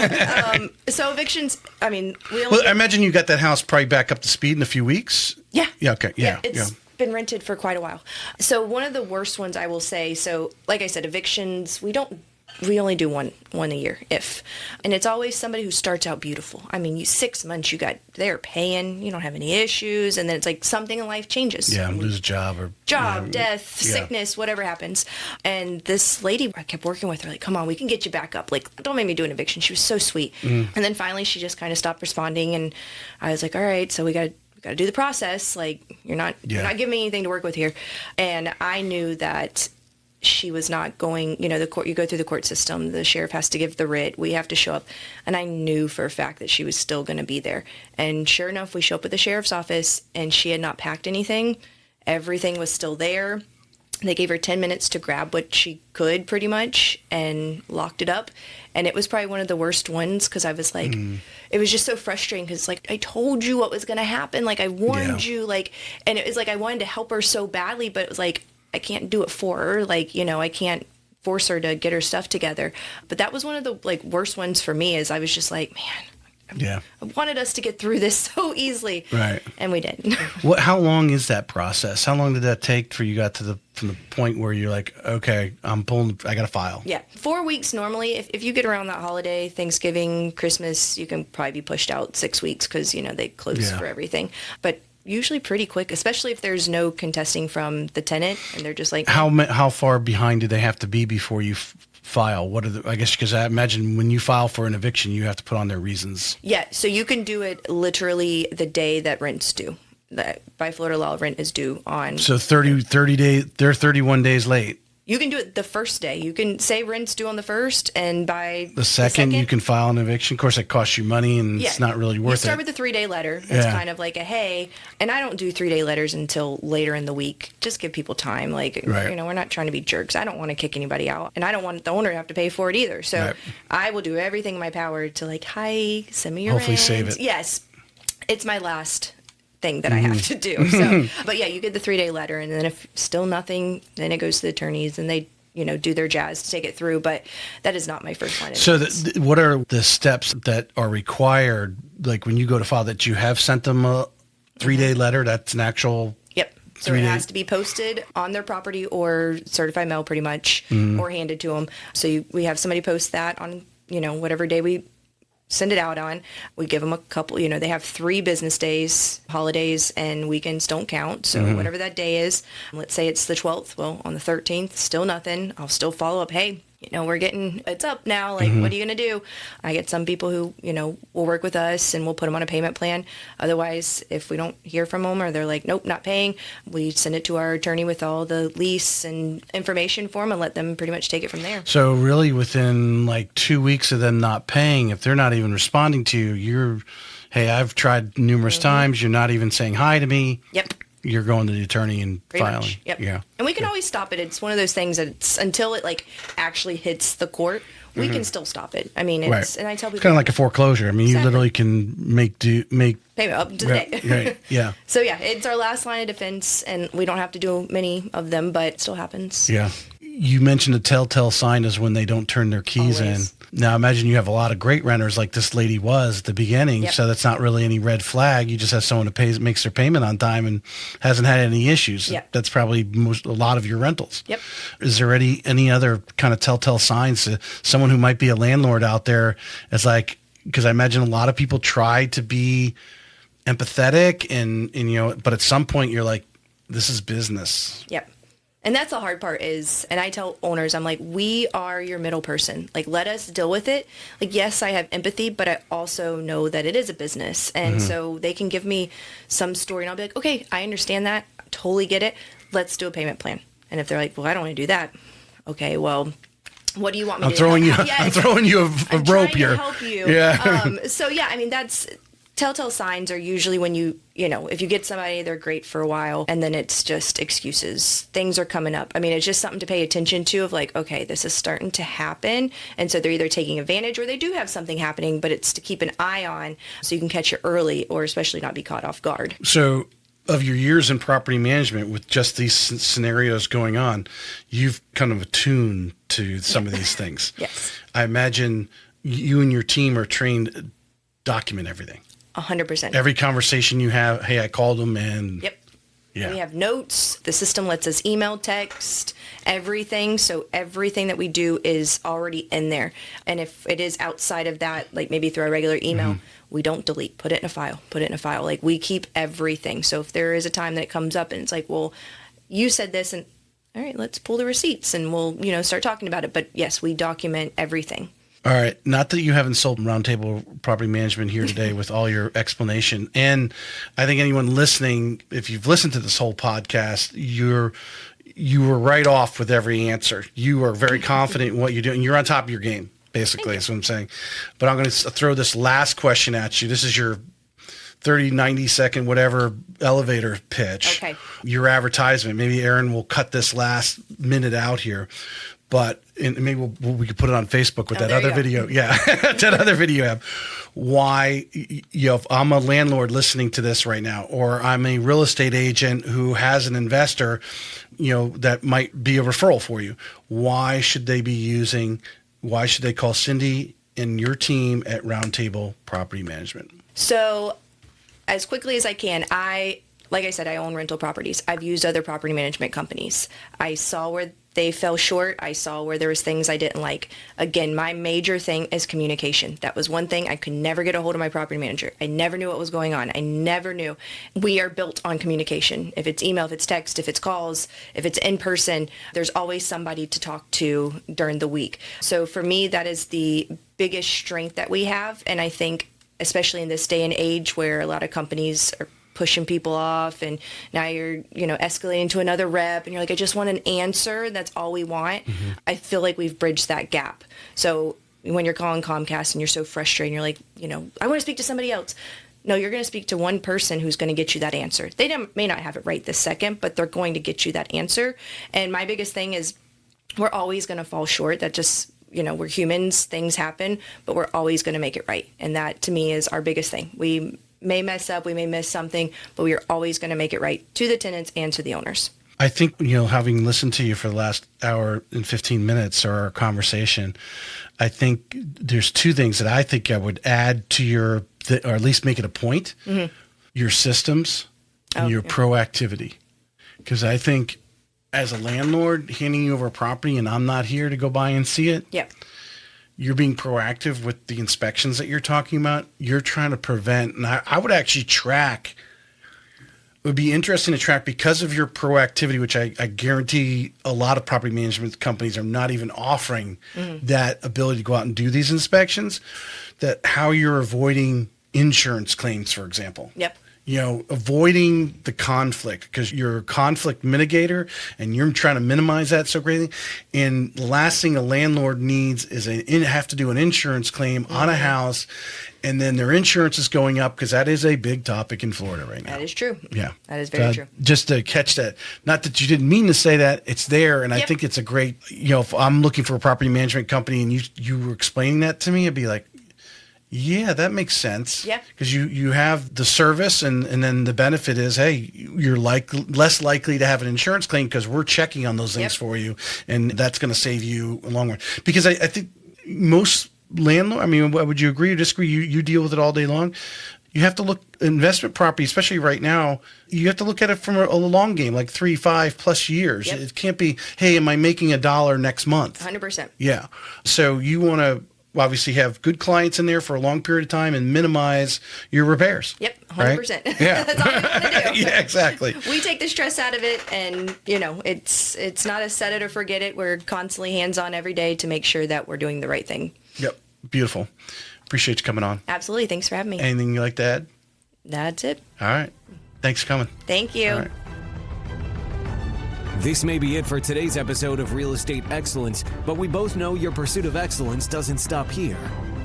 S1: so evictions, I mean,
S2: I imagine you got that house probably back up to speed in a few weeks.
S1: Yeah.
S2: Yeah. Okay. Yeah.
S1: It's been rented for quite a while. So one of the worst ones I will say, so like I said, evictions, we only do one a year, and it's always somebody who starts out beautiful. I mean, 6 months they're paying, you don't have any issues, and then it's like something in life changes.
S2: Yeah, lose a job
S1: death, sickness, whatever happens. And this lady, I kept working with her, like, come on, we can get you back up. Like, don't make me do an eviction. She was so sweet. And then finally she just kind of stopped responding, and I was like, all right, so we got to do the process. Like, you're not giving me anything to work with here. And I knew that she was not going, the court, you go through the court system, the sheriff has to give the writ, we have to show up. And I knew for a fact that she was still going to be there. And sure enough, we show up at the sheriff's office, and she had not packed anything. Everything was still there. They gave her 10 minutes to grab what she could, pretty much, and locked it up. And it was probably one of the worst ones, because I was like, it was just so frustrating, because like, I told you what was going to happen. Like, I warned you, like, and it was like, I wanted to help her so badly, but it was like, I can't do it for her. Like, I can't force her to get her stuff together. But that was one of the like worst ones for me, is I was just like, man, I wanted us to get through this so easily. Right. And we did.
S2: How long is that process? How long did that take for you got to from the point where you're like, okay, I got to file? Yeah.
S1: 4 weeks normally. If you get around that holiday, Thanksgiving, Christmas, you can probably be pushed out 6 weeks, because, they close for everything. But usually pretty quick, especially if there's no contesting from the tenant, and they're just like,
S2: how far behind do they have to be before you file? What are I guess, because I imagine when you file for an eviction, you have to put on their reasons.
S1: Yeah, so you can do it literally the day that rent's due. By Florida law, rent is due on.
S2: So 30 days. They're 31 days late.
S1: You can do it the first day. You can say rent's due on the first, and by
S2: the second you can file an eviction. Of course, it costs you money, and it's not really worth it.
S1: You start with the 3-day letter. That's kind of like a hey. And I don't do 3-day letters until later in the week. Just give people time. Like, we're not trying to be jerks. I don't want to kick anybody out, and I don't want the owner to have to pay for it either. So I will do everything in my power to like, hi, send me your
S2: hopefully
S1: rent.
S2: Save it.
S1: Yes. It's my last thing that I have to do. So, but yeah, you get the 3-day letter, and then if still nothing, then it goes to the attorneys, and they, do their jazz to take it through. But that is not my first line of defense.
S2: So what are the steps that are required? Like when you go to file that, you have sent them a 3-day letter. That's an actual.
S1: Yep. So it has to be posted on their property or certified mail pretty much, or handed to them. So we have somebody post that on, whatever day we send it out on. We give them a couple, they have 3 business days, holidays and weekends don't count. So whatever that day is, let's say it's the 12th. Well, on the 13th, still nothing. I'll still follow up. Hey, it's up now. Like, what are you going to do? I get some people who, will work with us and we'll put them on a payment plan. Otherwise, if we don't hear from them or they're like, nope, not paying, we send it to our attorney with all the lease and information for them and let them pretty much take it from there.
S2: So really within like 2 weeks of them not paying, if they're not even responding to you, hey, I've tried numerous times. You're not even saying hi to me.
S1: Yep.
S2: You're going to the attorney and
S1: Pretty
S2: filing.
S1: much. Yep.
S2: Yeah.
S1: And we can always stop it. It's one of those things that until it like actually hits the court, we can still stop it. I mean, and I tell people,
S2: it's kind of like a foreclosure. I mean, you literally can make
S1: payment up to the day.
S2: Right. Yeah.
S1: So yeah, it's our last line of defense, and we don't have to do many of them, but it still happens.
S2: Yeah. You mentioned a telltale sign is when they don't turn their keys
S1: Always.
S2: in. Now, imagine you have a lot of great renters like this lady was at the beginning, so that's not really any red flag. You just have someone who makes their payment on time and hasn't had any issues.
S1: Yep.
S2: That's probably a lot of your rentals.
S1: Yep.
S2: Is there any other kind of telltale signs to someone who might be a landlord out there? It's like, because I imagine a lot of people try to be empathetic and but at some point you're like, this is business.
S1: Yep. And that's the hard part is, and I tell owners, I'm like, we are your middle person. Like, let us deal with it. Like, yes, I have empathy, but I also know that it is a business. And so they can give me some story and I'll be like, okay, I understand that. Totally get it. Let's do a payment plan. And if they're like, well, I don't want to do that. Okay, well, what do you want me to do?
S2: I'm throwing you a rope here.
S1: I'm trying to help you.
S2: Yeah.
S1: So yeah, I mean, that's telltale signs are usually when if you get somebody, they're great for a while and then it's just excuses. Things are coming up. I mean, it's just something to pay attention to of like, okay, this is starting to happen. And so they're either taking advantage or they do have something happening, but it's to keep an eye on so you can catch it early or especially not be caught off guard.
S2: So of your years in property management with just these scenarios going on, you've kind of attuned to some of these things.
S1: Yes.
S2: I imagine you and your team are trained to document everything.
S1: 100%.
S2: Every conversation you have, hey, I called them and...
S1: Yep.
S2: Yeah.
S1: We have notes. The system lets us email, text, everything. So everything that we do is already in there. And if it is outside of that, like maybe through our regular email, we don't delete. Put it in a file. Like we keep everything. So if there is a time that it comes up and it's like, well, you said this and all right, let's pull the receipts and we'll, start talking about it. But yes, we document everything.
S2: All right. Not that you haven't sold Roundtable Property Management here today with all your explanation. And I think anyone listening, if you've listened to this whole podcast, you were right off with every answer. You are very confident in what you're doing. You're on top of your game, basically, is what I'm saying. But I'm going to throw this last question at you. This is your 30, 90 second, whatever elevator pitch.
S1: Okay.
S2: Your advertisement. Maybe Aaron will cut this last minute out here. But maybe we could put it on Facebook with that other video. Yeah, that other video app. Why, if I'm a landlord listening to this right now, or I'm a real estate agent who has an investor, that might be a referral for you. Why should they call Cindy and your team at Roundtable Property Management?
S1: So as quickly as I can, like I said, I own rental properties. I've used other property management companies. I saw where they fell short. I saw where there was things I didn't like. Again, my major thing is communication. That was one thing. I could never get a hold of my property manager. I never knew what was going on. I never knew. We are built on communication. If it's email, if it's text, if it's calls, if it's in person, there's always somebody to talk to during the week. So for me, that is the biggest strength that we have. And I think, especially in this day and age where a lot of companies are pushing people off and now you're escalating to another rep and you're like, I just want an answer, that's all we want. I feel like we've bridged that gap. So when you're calling Comcast and you're so frustrated and you're like, I want to speak to somebody else. No, you're going to speak to one person who's going to get you that answer. They may not have it right this second, but they're going to get you that answer. And my biggest thing is we're always going to fall short. That just we're humans, things happen, but we're always going to make it right. And that to me is our biggest thing. We may mess up, we may miss something, but we are always going to make it right to the tenants and to the owners.
S2: I think, having listened to you for the last hour and 15 minutes or our conversation, I think there's two things that I think I would add to or at least make it a point, your systems and your proactivity. Because I think as a landlord handing you over a property and I'm not here to go by and see it, you're being proactive with the inspections that you're talking about. You're trying to prevent, and I would actually track. It would be interesting to track because of your proactivity, which I guarantee a lot of property management companies are not even offering that ability to go out and do these inspections, that how you're avoiding insurance claims, for example.
S1: Yep.
S2: Avoiding the conflict because you're a conflict mitigator and you're trying to minimize that so greatly. And the last thing a landlord needs is have to do an insurance claim on a house, and then their insurance is going up because that is a big topic in Florida right now.
S1: That is true.
S2: Yeah.
S1: That is very true.
S2: Just to catch that, not that you didn't mean to say that, it's there. And I think it's a great, if I'm looking for a property management company and you were explaining that to me, I'd be like, yeah, that makes sense.
S1: Yeah.
S2: Because you have the service and then the benefit is, hey, you're less likely to have an insurance claim because we're checking on those things for you. And that's going to save you a long run. Because I think most landlord, would you agree or disagree? You deal with it all day long. You have to look investment property, especially right now. You have to look at it from a long game, like 3-5+ years.
S1: Yep.
S2: It can't be, hey, am I making $1 next month? 100%. Yeah. So you want to obviously have good clients in there for a long period of time and minimize your repairs.
S1: Yep, 100%.
S2: Right? Yeah.
S1: That's all we want to do.
S2: Yeah, exactly.
S1: We take the stress out of it, and, it's not a set it or forget it. We're constantly hands-on every day to make sure that we're doing the right thing.
S2: Yep. Beautiful. Appreciate you coming on.
S1: Absolutely. Thanks for having me.
S2: Anything you like to add?
S1: That's it.
S2: All right. Thanks for coming.
S1: Thank you.
S2: All right.
S3: This may be it for today's episode of Real Estate Excellence, but we both know your pursuit of excellence doesn't stop here.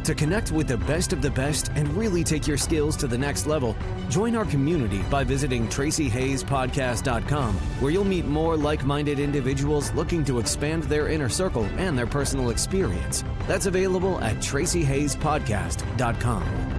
S3: To connect with the best of the best and really take your skills to the next level, join our community by visiting TracyHayesPodcast.com, where you'll meet more like-minded individuals looking to expand their inner circle and their personal experience. That's available at TracyHayesPodcast.com.